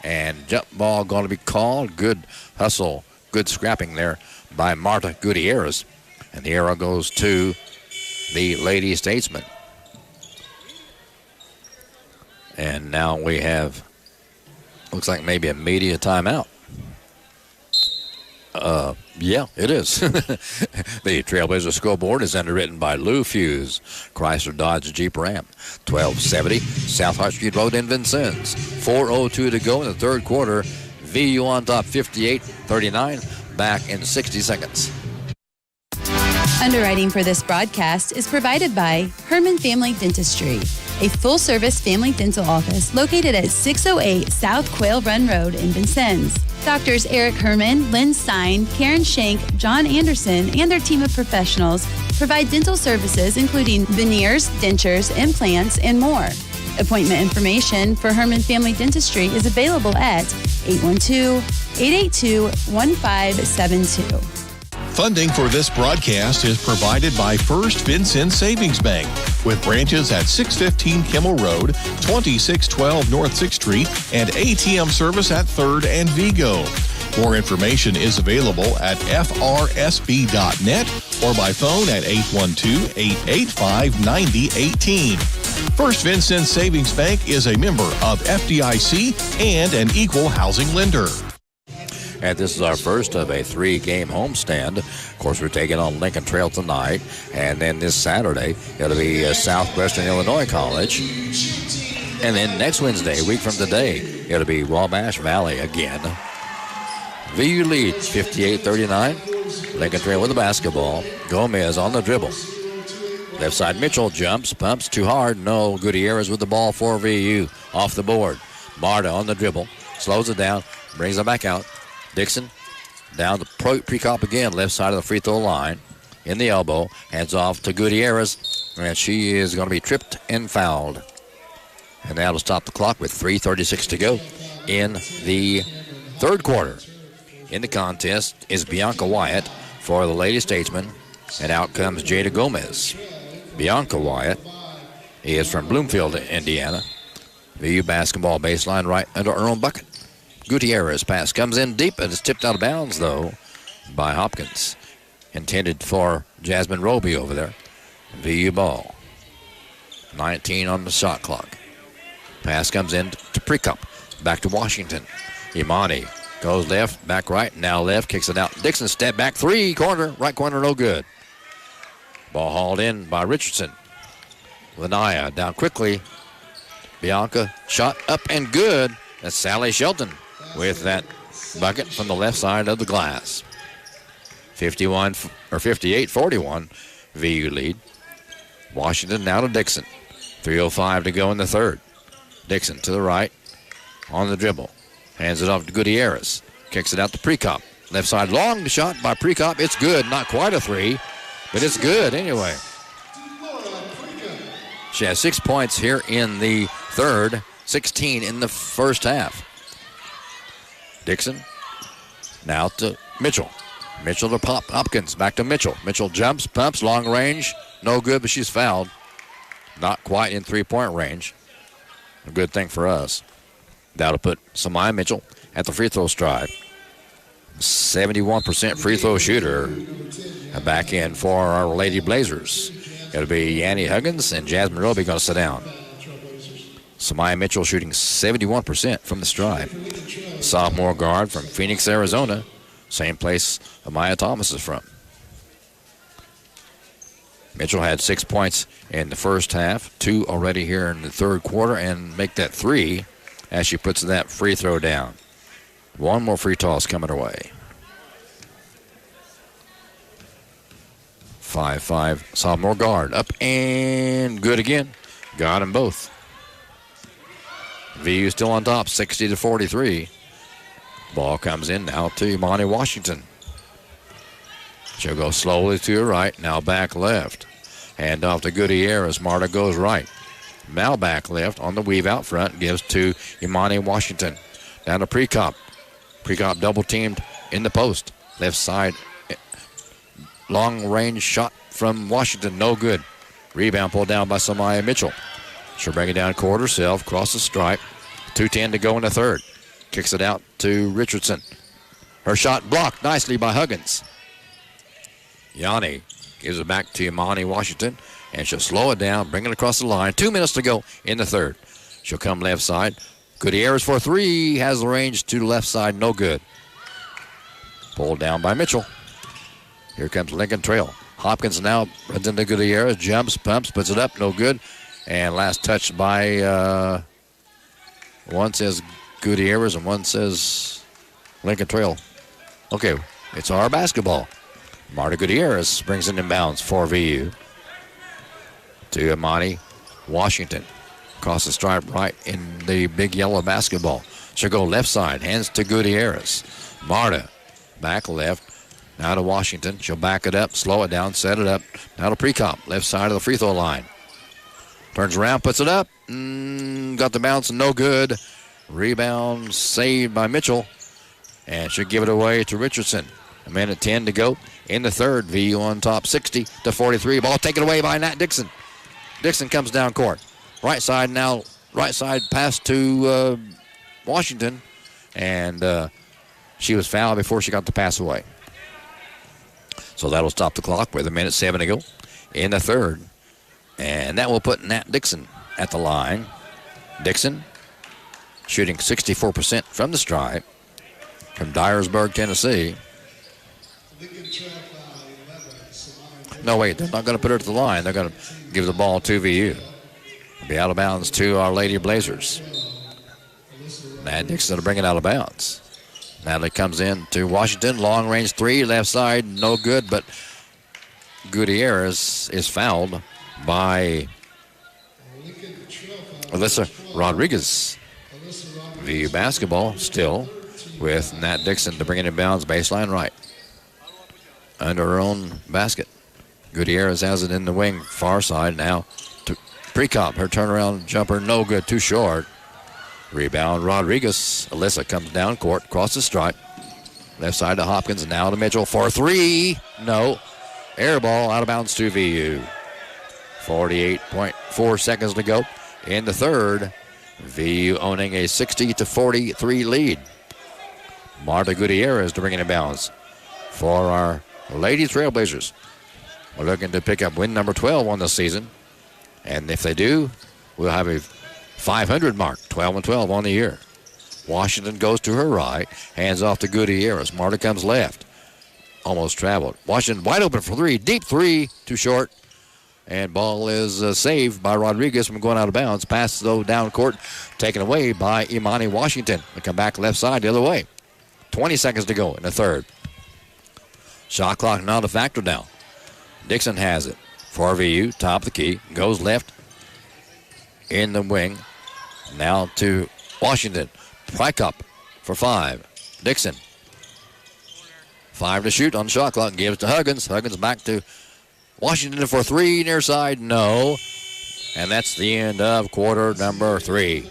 And jump ball going to be called. Good hustle, good scrapping there by Marta Gutierrez. And the arrow goes to the Lady Statesman. And now we have, looks like maybe a media timeout. Yeah, it is. The Trailblazer scoreboard is underwritten by Lou Fuse, Chrysler Dodge Jeep Ram. 1270 South Hart Street Road in Vincennes. 4:02 to go in the third quarter. VU on top, 58-39. Back in 60 seconds. Underwriting for this broadcast is provided by Herman Family Dentistry, a full-service family dental office located at 608 South Quail Run Road in Vincennes. Doctors Eric Herman, Lynn Stein, Karen Shank, John Anderson, and their team of professionals provide dental services including veneers, dentures, implants, and more. Appointment information for Herman Family Dentistry is available at 812-882-1572. Funding for this broadcast is provided by First Vincennes Savings Bank, with branches at 615 Kimmel Road, 2612 North 6th Street, and ATM service at 3rd and Vigo. More information is available at frsb.net or by phone at 812-885-9018. First Vincennes Savings Bank is a member of FDIC and an equal housing lender. And this is our first of a 3-game homestand. Of course, we're taking on Lincoln Trail tonight. And then this Saturday, it'll be Southwestern Illinois College. And then next Wednesday, a week from today, it'll be Wabash Valley again. VU leads 58-39. Lincoln Trail with the basketball. Gomez on the dribble. Left side, Mitchell jumps, pumps too hard. No, Gutierrez with the ball for VU. Off the board. Marta on the dribble. Slows it down, brings it back out. Dixon down the pre-cop again, left side of the free throw line. In the elbow, hands off to Gutierrez, and she is going to be tripped and fouled. And that'll stop the clock with 3:36 to go in the third quarter. In the contest is Bianca Wyatt, for the Lady Statesman. And out comes Jada Gomez. Bianca Wyatt. He is from Bloomfield, Indiana. VU basketball baseline right under her own bucket. Gutierrez pass comes in deep and is tipped out of bounds, though, by Hopkins. Intended for Jasmine Roby over there. VU ball. 19 on the shot clock. Pass comes in to Precop. Back to Washington. Imani goes left, back right, now left, kicks it out. Dixon step back, three, corner, right corner, no good. Ball hauled in by Richardson. Lanaya down quickly. Bianca shot up and good. That's Sally Shelton with that bucket from the left side of the glass. 58-41, VU lead. Washington now to Dixon. 3:05 to go in the third. Dixon to the right on the dribble. Hands it off to Gutierrez. Kicks it out to Precop. Left side long shot by Precop. It's good. Not quite a three, but it's good anyway. She has 6 points here in the third, 16 in the first half. Dixon now to Mitchell. Mitchell to Hopkins. Back to Mitchell. Mitchell jumps, pumps, long range. No good, but she's fouled. Not quite in three-point range. A good thing for us. That'll put Samaya Mitchell at the free throw stride. 71% free throw shooter. Back in for our Lady Blazers. It'll be Yanni Huggins and Jasmine Roby going to sit down. Samaya Mitchell shooting 71% from the stride. Sophomore guard from Phoenix, Arizona. Same place Amaya Thomas is from. Mitchell had 6 points in the first half, 2 already here in the third quarter, and make that 3 as she puts that free throw down. One more free toss coming her way. 5-5 sophomore guard. Up and good again. Got them both. VU still on top, 60-43. Ball comes in now to Imani Washington. She'll go slowly to her right, now back left. Hand off to Gutierrez. Marta goes right. Now back left on the weave out front, gives to Imani Washington. Down to Precop. Precop double teamed in the post. Left side, long range shot from Washington, no good. Rebound pulled down by Samaya Mitchell. She'll bring it down court herself, cross the stripe. 2:10 to go in the third. Kicks it out to Richardson. Her shot blocked nicely by Huggins. Yanni gives it back to Imani Washington, and she'll slow it down, bring it across the line. 2 minutes to go in the third. She'll come left side. Gutierrez for three, has the range to the left side, no good. Pulled down by Mitchell. Here comes Lincoln Trail. Hopkins now runs into Gutierrez, jumps, pumps, puts it up, no good. And last touch by, one says Gutierrez and one says Lincoln Trail. Okay, it's our basketball. Marta Gutierrez brings it in bounds for VU. To Imani Washington. Across the stripe right in the big yellow basketball. She'll go left side, hands to Gutierrez. Marta back left. Now to Washington. She'll back it up, slow it down, set it up. Now to Precop, left side of the free throw line. Turns around, puts it up. Got the bounce, no good. Rebound saved by Mitchell. And she'll give it away to Richardson. 1:10 to go in the third. VU on top, 60-43. Ball taken away by Nat Dixon. Dixon comes down court. Right side now, right side pass to Washington. And she was fouled before she got the pass away. So that'll stop the clock with 1:07 to go in the third. And that will put Nat Dixon at the line. Dixon shooting 64% from the stripe from Dyersburg, Tennessee. No, wait, they're not going to put her to the line. They're going to give the ball to VU. Be out of bounds to our Lady Blazers. Nat Dixon to bring it out of bounds. Natalie comes in to Washington. Long range three, left side, no good, but Gutierrez is fouled by Alyssa Rodriguez. VU basketball still with Nat Dixon to bring it in bounds, baseline right. Under her own basket. Gutierrez has it in the wing, far side now to Precop. Her turnaround jumper, no good, too short. Rebound, Rodriguez. Alyssa comes down court, across the stripe. Left side to Hopkins, now to Mitchell for 3. No. Air ball out of bounds to VU. 48.4 seconds to go in the third. VU owning a 60-43 lead. Marta Gutierrez to bring it in bounds for our Lady Trailblazers. We're looking to pick up win number 12 on the season. And if they do, we'll have a 500 mark, 12-12 on the year. Washington goes to her right, hands off to Gutierrez. Marta comes left. Almost traveled. Washington wide open for 3. Deep 3, too short. And ball is saved by Rodriguez from going out of bounds. Pass, though, down court, taken away by Imani Washington. They come back left side the other way. 20 seconds to go in the third. Shot clock not a factor now. Dixon has it for VU, top of the key. Goes left in the wing. Now to Washington. Prykop for 5. Dixon. 5 to shoot on the shot clock. Gives to Huggins. Huggins back to Washington for 3. Near side, no. And that's the end of quarter number 3.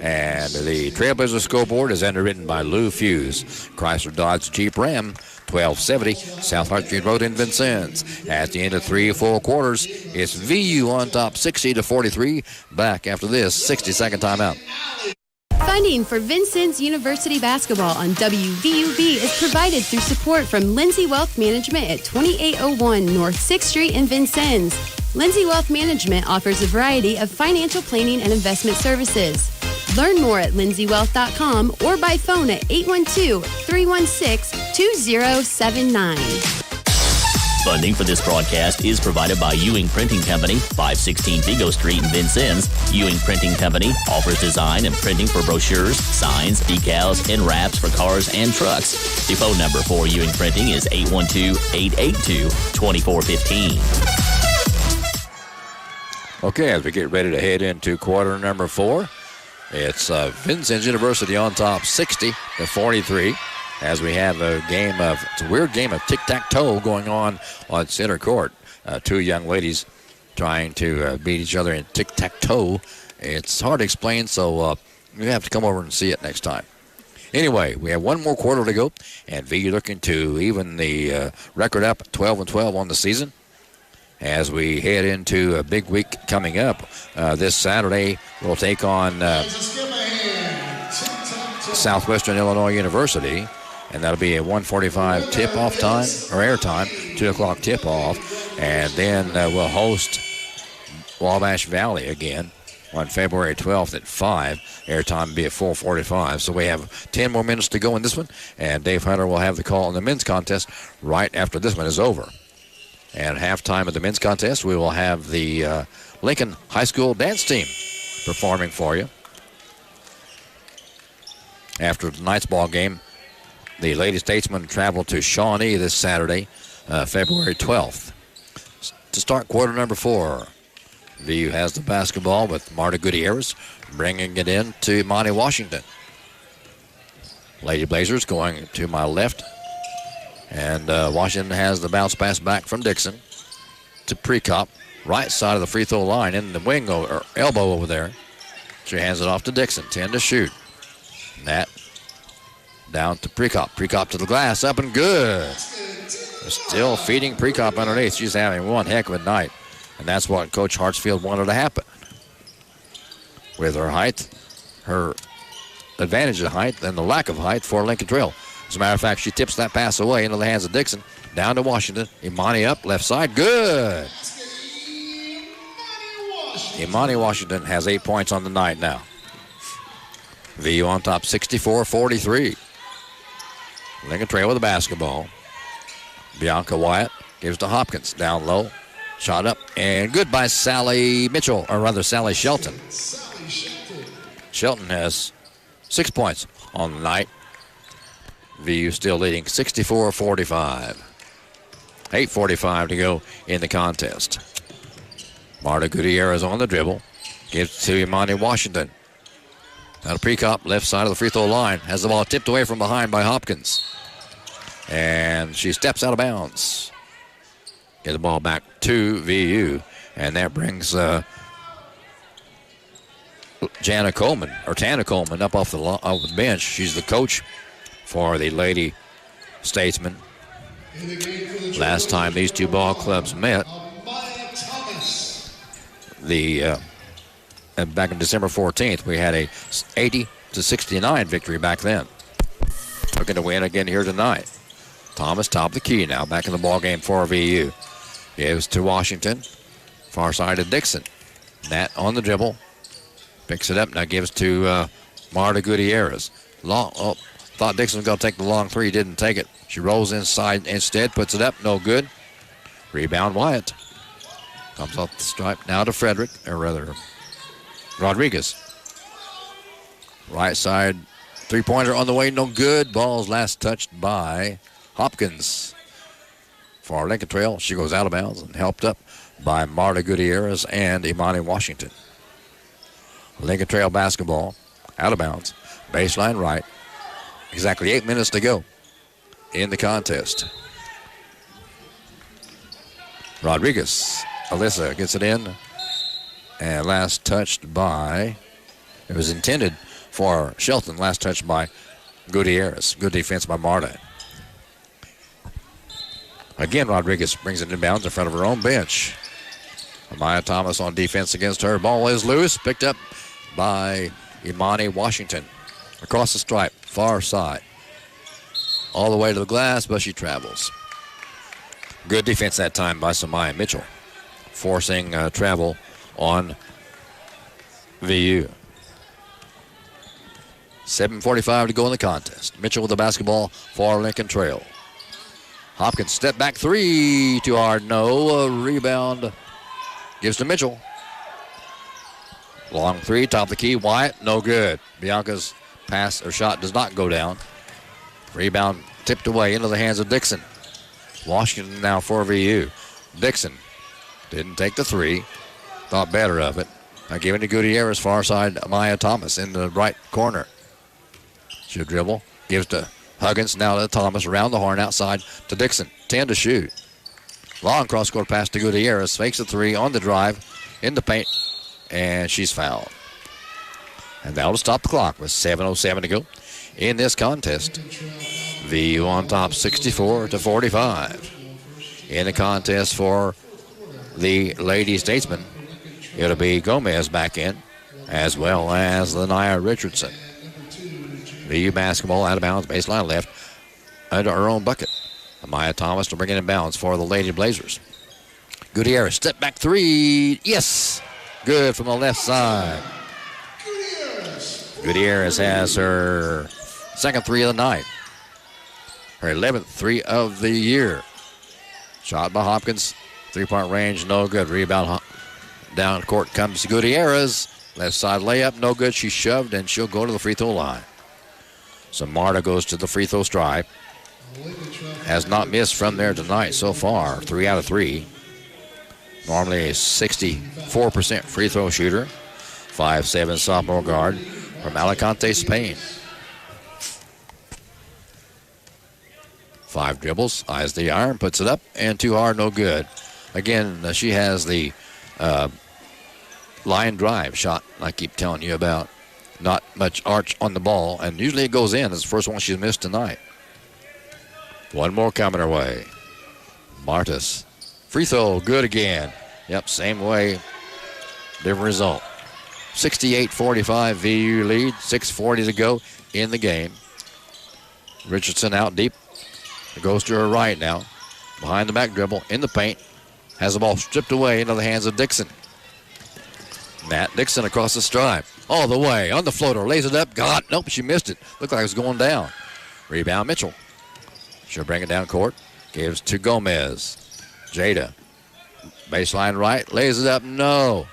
And the Trailblazer scoreboard is underwritten by Lou Fuse. Chrysler Dodge Jeep Ram, 1270 South Hart Street Road in Vincennes. At the end of 3 full quarters, it's VU on top 60-43. Back after this 60-second timeout. Funding for Vincennes University basketball on WVUB is provided through support from Lindsay Wealth Management at 2801 North 6th Street in Vincennes. Lindsay Wealth Management offers a variety of financial planning and investment services. Learn more at lindsaywealth.com or by phone at 812-316-2079. Funding for this broadcast is provided by Ewing Printing Company, 516 Vigo Street in Vincennes. Ewing Printing Company offers design and printing for brochures, signs, decals, and wraps for cars and trucks. The phone number for Ewing Printing is 812-882-2415. Okay, as we get ready to head into quarter number 4, it's Vincennes University on top 60-43. As we have it's a weird game of tic-tac-toe going on center court. 2 young ladies trying to beat each other in tic-tac-toe. It's hard to explain, so you have to come over and see it next time. Anyway, we have 1 more quarter to go, and VU looking to even the record up 12-12 on the season. As we head into a big week coming up, this Saturday we'll take on Southwestern Illinois University. And that'll be a 1:45 tip-off time, or air time, 2 o'clock tip-off. And then we'll host Wabash Valley again on February 12th at 5. Air time will be at 4:45. So we have 10 more minutes to go in this one. And Dave Hunter will have the call on the men's contest right after this one is over. And at halftime of the men's contest, we will have the Lincoln High School dance team performing for you. After tonight's ball game, the Lady Statesmen travel to Shawnee this Saturday, February 12th. To start quarter number 4, VU has the basketball with Marta Gutierrez bringing it in to Imani Washington. Lady Blazers going to my left. And Washington has the bounce pass back from Dixon to Prekop, right side of the free throw line in the wing or elbow over there. She hands it off to Dixon, 10 to shoot. That down to Prekop. Prekop to the glass, up and good. They're still feeding Prekop underneath. She's having one heck of a night. And that's what Coach Hartsfield wanted to happen. With her height, her advantage of height, and the lack of height for Lincoln Trail. As a matter of fact, she tips that pass away into the hands of Dixon. Down to Washington. Imani up, left side, good. Imani Washington has 8 points on the night now. VU on top 64-43. Lincoln Trail with the basketball. Bianca Wyatt gives to Hopkins. Down low. Shot up and good by Sally Mitchell, or rather Sally Shelton. Shelton has 6 points on the night. VU still leading 64-45. 8:45 to go in the contest. Marta Gutierrez on the dribble. Gives to Imani Washington. Now to Prekop, left side of the free throw line. Has the ball tipped away from behind by Hopkins. And she steps out of bounds. Get the ball back to VU. And that brings Tana Coleman up off the bench. She's the coach for the Lady Statesmen. Last time these two ball clubs met, back on December 14th, we had a 80-69 victory back then. Looking to win again here tonight. Thomas top of the key now, back in the ball game for VU. Gives to Washington, far side to Dixon. Nat on the dribble, picks it up, now gives to Marta Gutierrez. Thought Dixon was going to take the long three, didn't take it. She rolls inside instead, puts it up, no good. Rebound Wyatt. Comes off the stripe now to Rodriguez. Right side three-pointer on the way, no good. Ball's last touched by Hopkins. For Lincoln Trail, she goes out of bounds and helped up by Marta Gutierrez and Imani Washington. Lincoln Trail basketball, out of bounds, baseline right. Exactly 8 minutes to go in the contest. Rodriguez, Alyssa gets it in. And last touched by, it was intended for Shelton, last touched by Gutierrez. Good defense by Marta. Again, Rodriguez brings it inbounds in front of her own bench. Amaya Thomas on defense against her. Ball is loose, picked up by Imani Washington. Across the stripe, far side. All the way to the glass, but she travels. Good defense that time by Samaya Mitchell, forcing travel on VU. 7:45 to go in the contest. Mitchell with the basketball for Lincoln Trail. Hopkins step back three, too hard, no. A rebound gives to Mitchell. Long three, top of the key, Wyatt, no good. Bianca's pass or shot does not go down. Rebound tipped away into the hands of Dixon. Washington now for VU. Dixon didn't take the three, thought better of it. Now giving to Gutierrez, far side, Amaya Thomas in the right corner. She'll dribble, gives to Huggins, now to Thomas, around the horn, outside to Dixon. 10 to shoot. Long cross-court pass to Gutierrez, fakes the three on the drive, in the paint, and she's fouled. And that'll stop the clock with 7:07 to go in this contest. VU on top 64-45. In the contest for the Lady Statesmen, it'll be Gomez back in, as well as Lanaya Richardson. VU basketball out of bounds, baseline left, under her own bucket. Amaya Thomas to bring it in bounds for the Lady Blazers. Gutierrez, step back three, yes! Good from the left side. Gutierrez has her second three of the night. Her 11th three of the year. Shot by Hopkins, three-point range, no good. Rebound down court comes Gutierrez. Left side layup, no good. She shoved, and she'll go to the free throw line. So Marta goes to the free throw stripe. Has not missed from there tonight so far. 3 out of 3. Normally a 64% free throw shooter. 5'7" sophomore guard from Alicante, Spain. 5 dribbles, eyes the iron, puts it up, and too hard, no good. Again, she has the line drive shot I keep telling you about. Not much arch on the ball, and usually it goes in. It's the first one she's missed tonight. One more coming her way. Martis. Free throw, good again. Yep, same way, different result. 68-45, VU lead, 6:40 to go in the game. Richardson out deep. It goes to her right now. Behind the back dribble, in the paint. Has the ball stripped away into the hands of Dixon. Matt Dixon across the stripe. All the way, on the floater, lays it up. God, nope, she missed it. Looked like it was going down. Rebound, Mitchell. She'll bring it down court. Gives to Gomez. Jada. Baseline right, lays it up, no.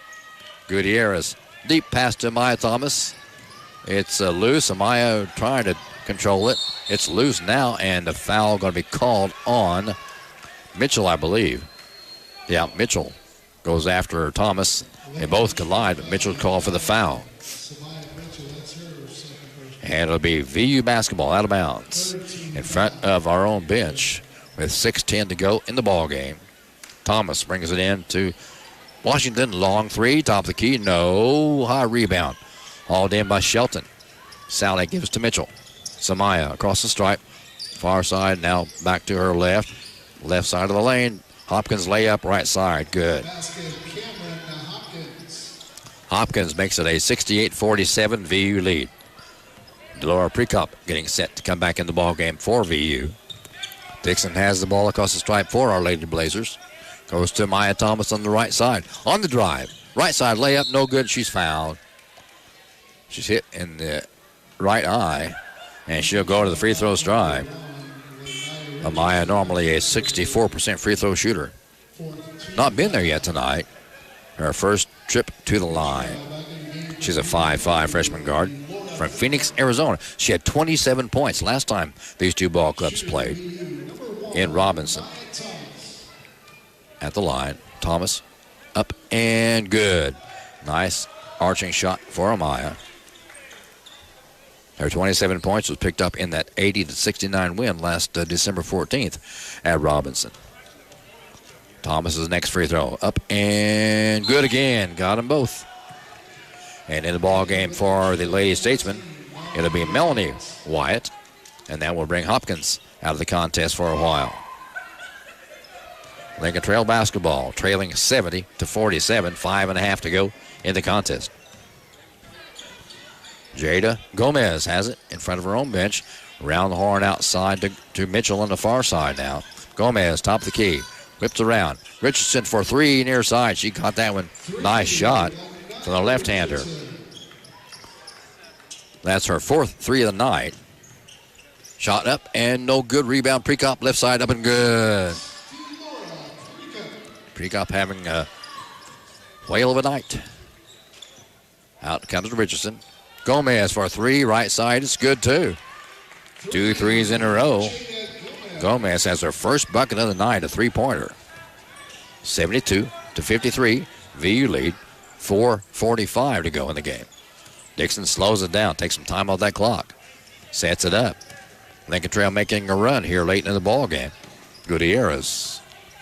Gutierrez. Deep pass to Amaya Thomas. It's loose. Amaya trying to control it. It's loose now, and the foul going to be called on Mitchell, I believe. Yeah, Mitchell goes after Thomas. They both collide, but Mitchell called for the foul. And it'll be VU basketball out of bounds in front of our own bench with 6:10 to go in the ball game. Thomas brings it in to Washington. Long three, top of the key, no. High rebound. Hauled in by Shelton. Sally gives to Mitchell. Samaya across the stripe. Far side, now back to her left. Left side of the lane. Hopkins layup, right side. Good. Hopkins makes it a 68-47 VU lead. Delora Prekop getting set to come back in the ball game for VU. Dixon has the ball across the stripe for our Lady Blazers. Goes to Maya Thomas on the right side. On the drive. Right side layup, no good. She's fouled. She's hit in the right eye, and she'll go to the free throw stripe. Amaya normally a 64% free throw shooter. Not been there yet tonight. Her first trip to the line. She's a 5'5" freshman guard from Phoenix, Arizona. She had 27 points last time these two ball clubs played in Robinson. At the line, Thomas up and good. Nice arching shot for Amaya. Her 27 points was picked up in that 80-69 win last December 14th at Robinson. Thomas's next free throw. Up and good again. Got them both. And in the ball game for the Lady Statesmen, it'll be Melanie Wyatt. And that will bring Hopkins out of the contest for a while. Lincoln Trail basketball trailing 70-47. 5.5 to go in the contest. Jada Gomez has it in front of her own bench. Around the horn outside to Mitchell on the far side now. Gomez, top of the key. Whips around. Richardson for three near side. She caught that one. Nice shot from the left-hander. That's her fourth three of the night. Shot up and no good. Rebound. Prekop left side up and good. Prekop having a whale of a night. Out comes Richardson. Gomez for three, right side, it's good too. 2 threes in a row. Gomez has her first bucket of the night, a three-pointer. 72-53, VU lead, 4:45 to go in the game. Dixon slows it down, takes some time off that clock, sets it up. Lincoln Trail making a run here late in the ball game. Gutierrez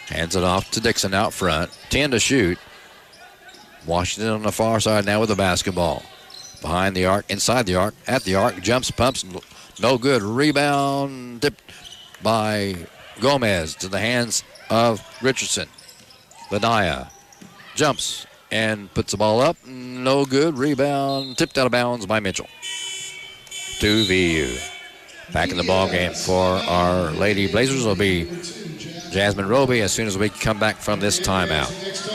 hands it off to Dixon out front, 10 to shoot. Washington on the far side now with the basketball. Behind the arc, inside the arc, at the arc, jumps, pumps, no good. Rebound tipped by Gomez to the hands of Richardson. Lanaya jumps and puts the ball up, no good. Rebound tipped out of bounds by Mitchell. 2 VU. Back in the ball game for our Lady Blazers will be Jasmine Roby as soon as we come back from this timeout.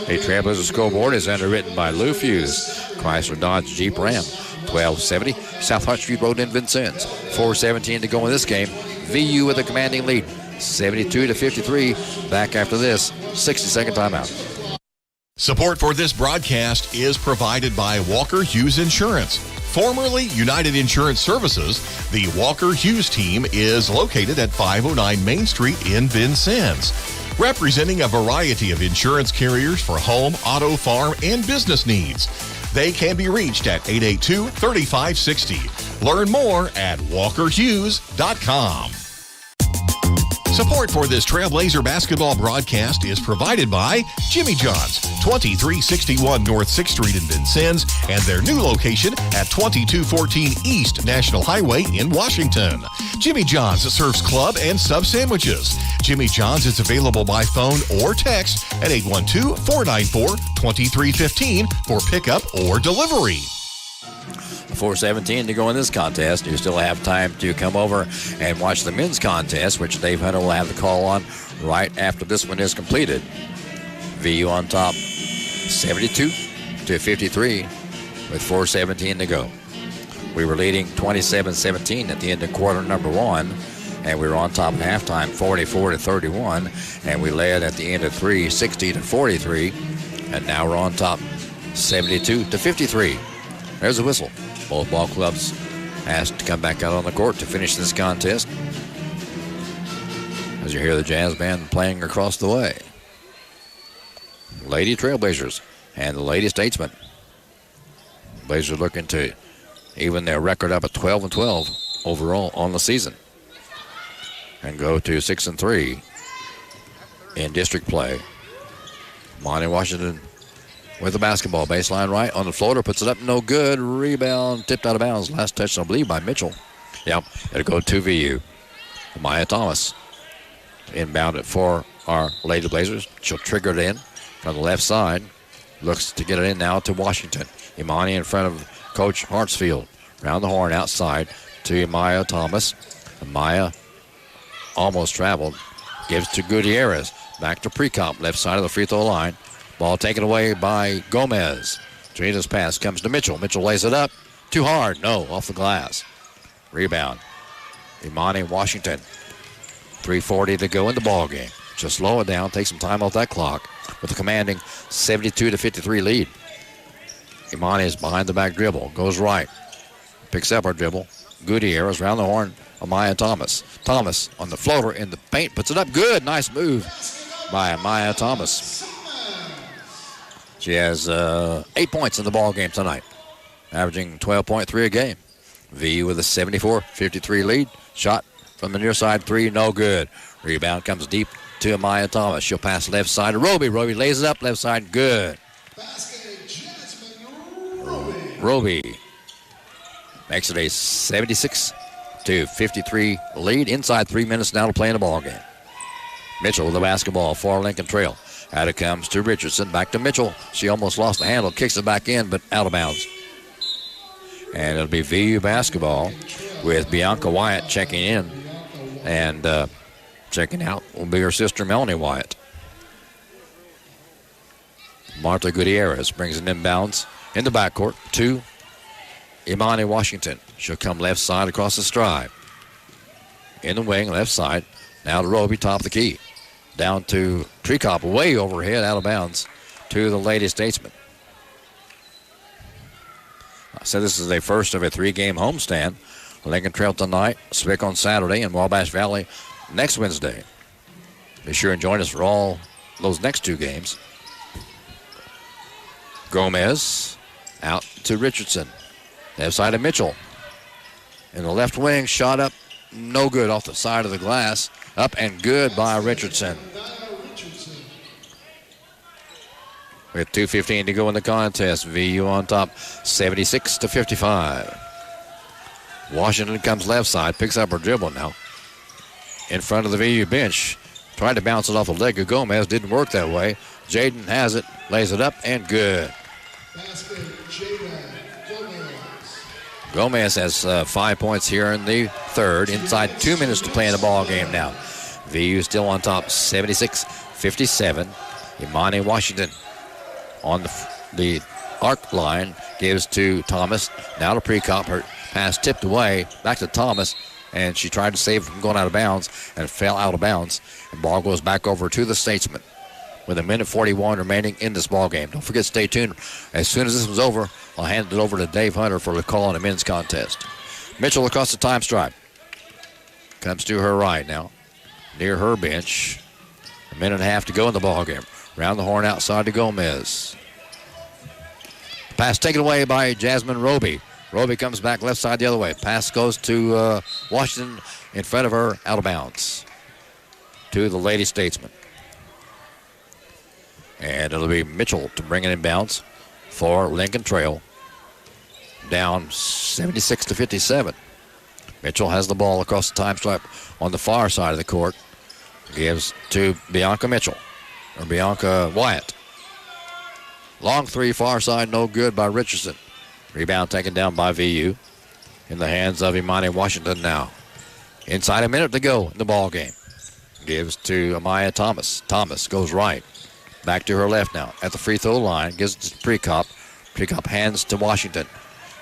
A Trailblazer scoreboard is underwritten by Lou Fuse, Chrysler Dodge Jeep Ram, 1270 South Hart Street Road in Vincennes. 4:17 to go in this game. VU with a commanding lead, 72-53. Back after this 60-second timeout. Support for this broadcast is provided by Walker Hughes Insurance. Formerly United Insurance Services, the Walker Hughes team is located at 509 Main Street in Vincennes, representing a variety of insurance carriers for home, auto, farm, and business needs. They can be reached at 882-3560. Learn more at walkerhughes.com. Support for this Trailblazer basketball broadcast is provided by Jimmy John's, 2361 North 6th Street in Vincennes, and their new location at 2214 East National Highway in Washington. Jimmy John's serves club and sub sandwiches. Jimmy John's is available by phone or text at 812-494-2315 for pickup or delivery. 4:17 to go in this contest. You still have time to come over and watch the men's contest, which Dave Hunter will have the call on right after this one is completed. VU on top, 72-53 with 4:17 to go. We were leading 27-17 at the end of quarter number one, and we were on top at halftime, 44-31, and we led at the end of three, 60-43, and now we're on top, 72-53. There's a whistle. Both ball clubs asked to come back out on the court to finish this contest. As you hear the jazz band playing across the way. Lady Trailblazers and the Lady Statesmen. Blazers looking to even their record up at 12-12 overall on the season. And go to 6-3 in district play. Monty Washington with the basketball, baseline right on the floater, puts it up, no good. Rebound tipped out of bounds. Last touch, I believe, by Mitchell. Yep, it'll go to VU. Maya Thomas inbound it for our Lady Blazers. She'll trigger it in from the left side. Looks to get it in now to Washington. Imani in front of Coach Hartsfield. Round the horn outside to Maya Thomas. Maya almost traveled. Gives to Gutierrez. Back to Precop, left side of the free throw line. Ball taken away by Gomez. Trina's pass comes to Mitchell. Mitchell lays it up. Too hard. No, off the glass. Rebound. Imani Washington. 3:40 to go in the ball game. Just slow it down. Take some time off that clock with a commanding 72-53 lead. Imani is behind the back dribble. Goes right. Picks up her dribble. Gutierrez round the horn. Amaya Thomas. Thomas on the floater in the paint. Puts it up good. Nice move by Amaya Thomas. She has 8 points in the ball game tonight. Averaging 12.3 a game. VU with a 74-53 lead. Shot from the near side three. No good. Rebound comes deep to Amaya Thomas. She'll pass left side to Roby. Roby lays it up. Left side. Good. Roby makes it a 76-53 lead. Inside 3 minutes now to play in the ball game. Mitchell with the basketball for Lincoln Trail. Out it comes to Richardson. Back to Mitchell. She almost lost the handle. Kicks it back in, but out of bounds. And it'll be VU basketball with Bianca Wyatt checking in. And checking out will be her sister Melanie Wyatt. Martha Gutierrez brings it inbounds in the backcourt to Imani Washington. She'll come left side across the stride. In the wing, left side. Now to Roby, top of the key. Down to Precop, way overhead, out of bounds to the Lady Statesman. I said this is a first of a 3-game homestand. Lincoln Trail tonight, Spick on Saturday, and Wabash Valley next Wednesday. Be sure and join us for all those next 2 games. Gomez out to Richardson. Left side of Mitchell. In the left wing, shot up, no good off the side of the glass. Up and good by Richardson. With 2:15 to go in the contest, VU on top, 76-55. Washington comes left side, picks up her dribble now. In front of the VU bench. Tried to bounce it off the leg of Gomez, didn't work that way. Jaden has it, lays it up, and good. Gomez has 5 points here in the third. Inside 2 minutes to play in the ball game now. VU still on top, 76-57. Imani Washington on the arc line gives to Thomas. Now to Precop. Her pass tipped away. Back to Thomas. And she tried to save from going out of bounds and fell out of bounds. And ball goes back over to the Statesman with 1:41 remaining in this ball game. Don't forget, stay tuned. As soon as this was over, I'll hand it over to Dave Hunter for the call on the men's contest. Mitchell across the time stripe. Comes to her right now. Near her bench. 1.5 minutes to go in the ball game. Round the horn outside to Gomez. Pass taken away by Jasmine Roby. Roby comes back left side the other way. Pass goes to Washington in front of her, out of bounds. To the Lady Statesman. And it'll be Mitchell to bring it in bounds for Lincoln Trail. Down 76-57. Mitchell has the ball across the time stripe on the far side of the court. Gives to Bianca Mitchell, or Bianca Wyatt. Long three, far side, no good by Richardson. Rebound taken down by VU. In the hands of Imani Washington now. Inside 1 minute to go in the ball game. Gives to Amaya Thomas. Thomas goes right. Back to her left now at the free throw line. Gives it to Precop. Precop hands to Washington.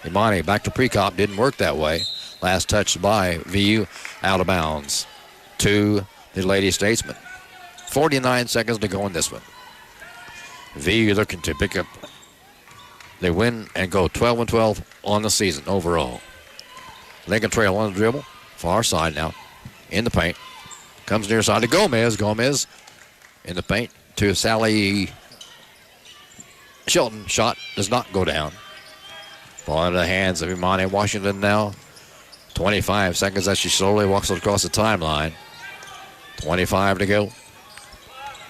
Imani back to Precop. Didn't work that way. Last touch by VU, out of bounds to the Lady Statesman. 49 seconds to go in this one. VU looking to pick up. They win and go 12-12 on the season overall. Lincoln Trail on the dribble. Far side now. In the paint. Comes near side to Gomez. Gomez in the paint to Sally Shelton. Shot does not go down. Ball into the hands of Imani Washington now. 25 seconds as she slowly walks across the timeline. 25 to go.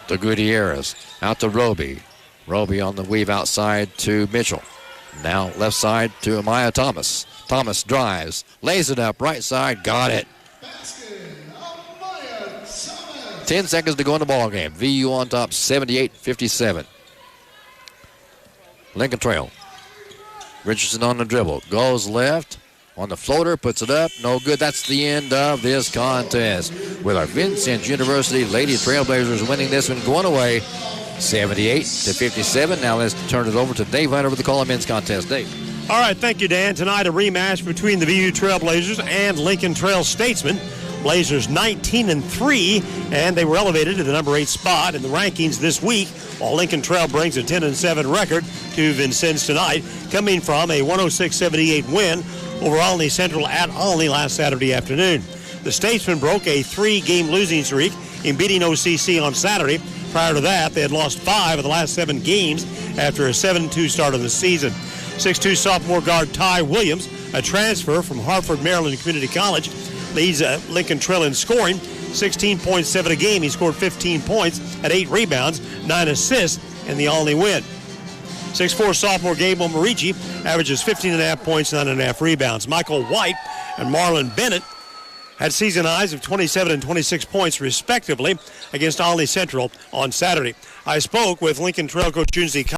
To Gutierrez. Out to Roby. Roby on the weave outside to Mitchell. Now left side to Amaya Thomas. Thomas drives, lays it up, right side, got it. 10 seconds to go in the ball game. VU on top, 78-57. Lincoln Trail. Richardson on the dribble, goes left on the floater, puts it up, no good. That's the end of this contest. With our Vincennes University Lady Trailblazers winning this one, going away 78-57. Now let's turn it over to Dave Hunter with the call of men's contest. Dave. All right, thank you, Dan. Tonight a rematch between the VU Trailblazers and Lincoln Trail Statesmen. Blazers 19-3, and they were elevated to the number 8 spot in the rankings this week, while Lincoln Trail brings a 10-7 record to Vincennes tonight, coming from a 106-78 win over Olney Central at Olney last Saturday afternoon. The Statesmen broke a 3-game losing streak in beating OCC on Saturday. Prior to that, they had lost 5 of the last 7 games after a 7-2 start of the season. 6'2 sophomore guard Ty Williams, a transfer from Hartford, Maryland Community College, leads Lincoln Trail in scoring, 16.7 a game. He scored 15 points at 8 rebounds, 9 assists in the Olney win. 6'4 sophomore Gable Marici averages 15.5 points, 9.5 rebounds. Michael White and Marlon Bennett had season highs of 27 and 26 points, respectively, against Olney Central on Saturday. I spoke with Lincoln Trail coach Junzi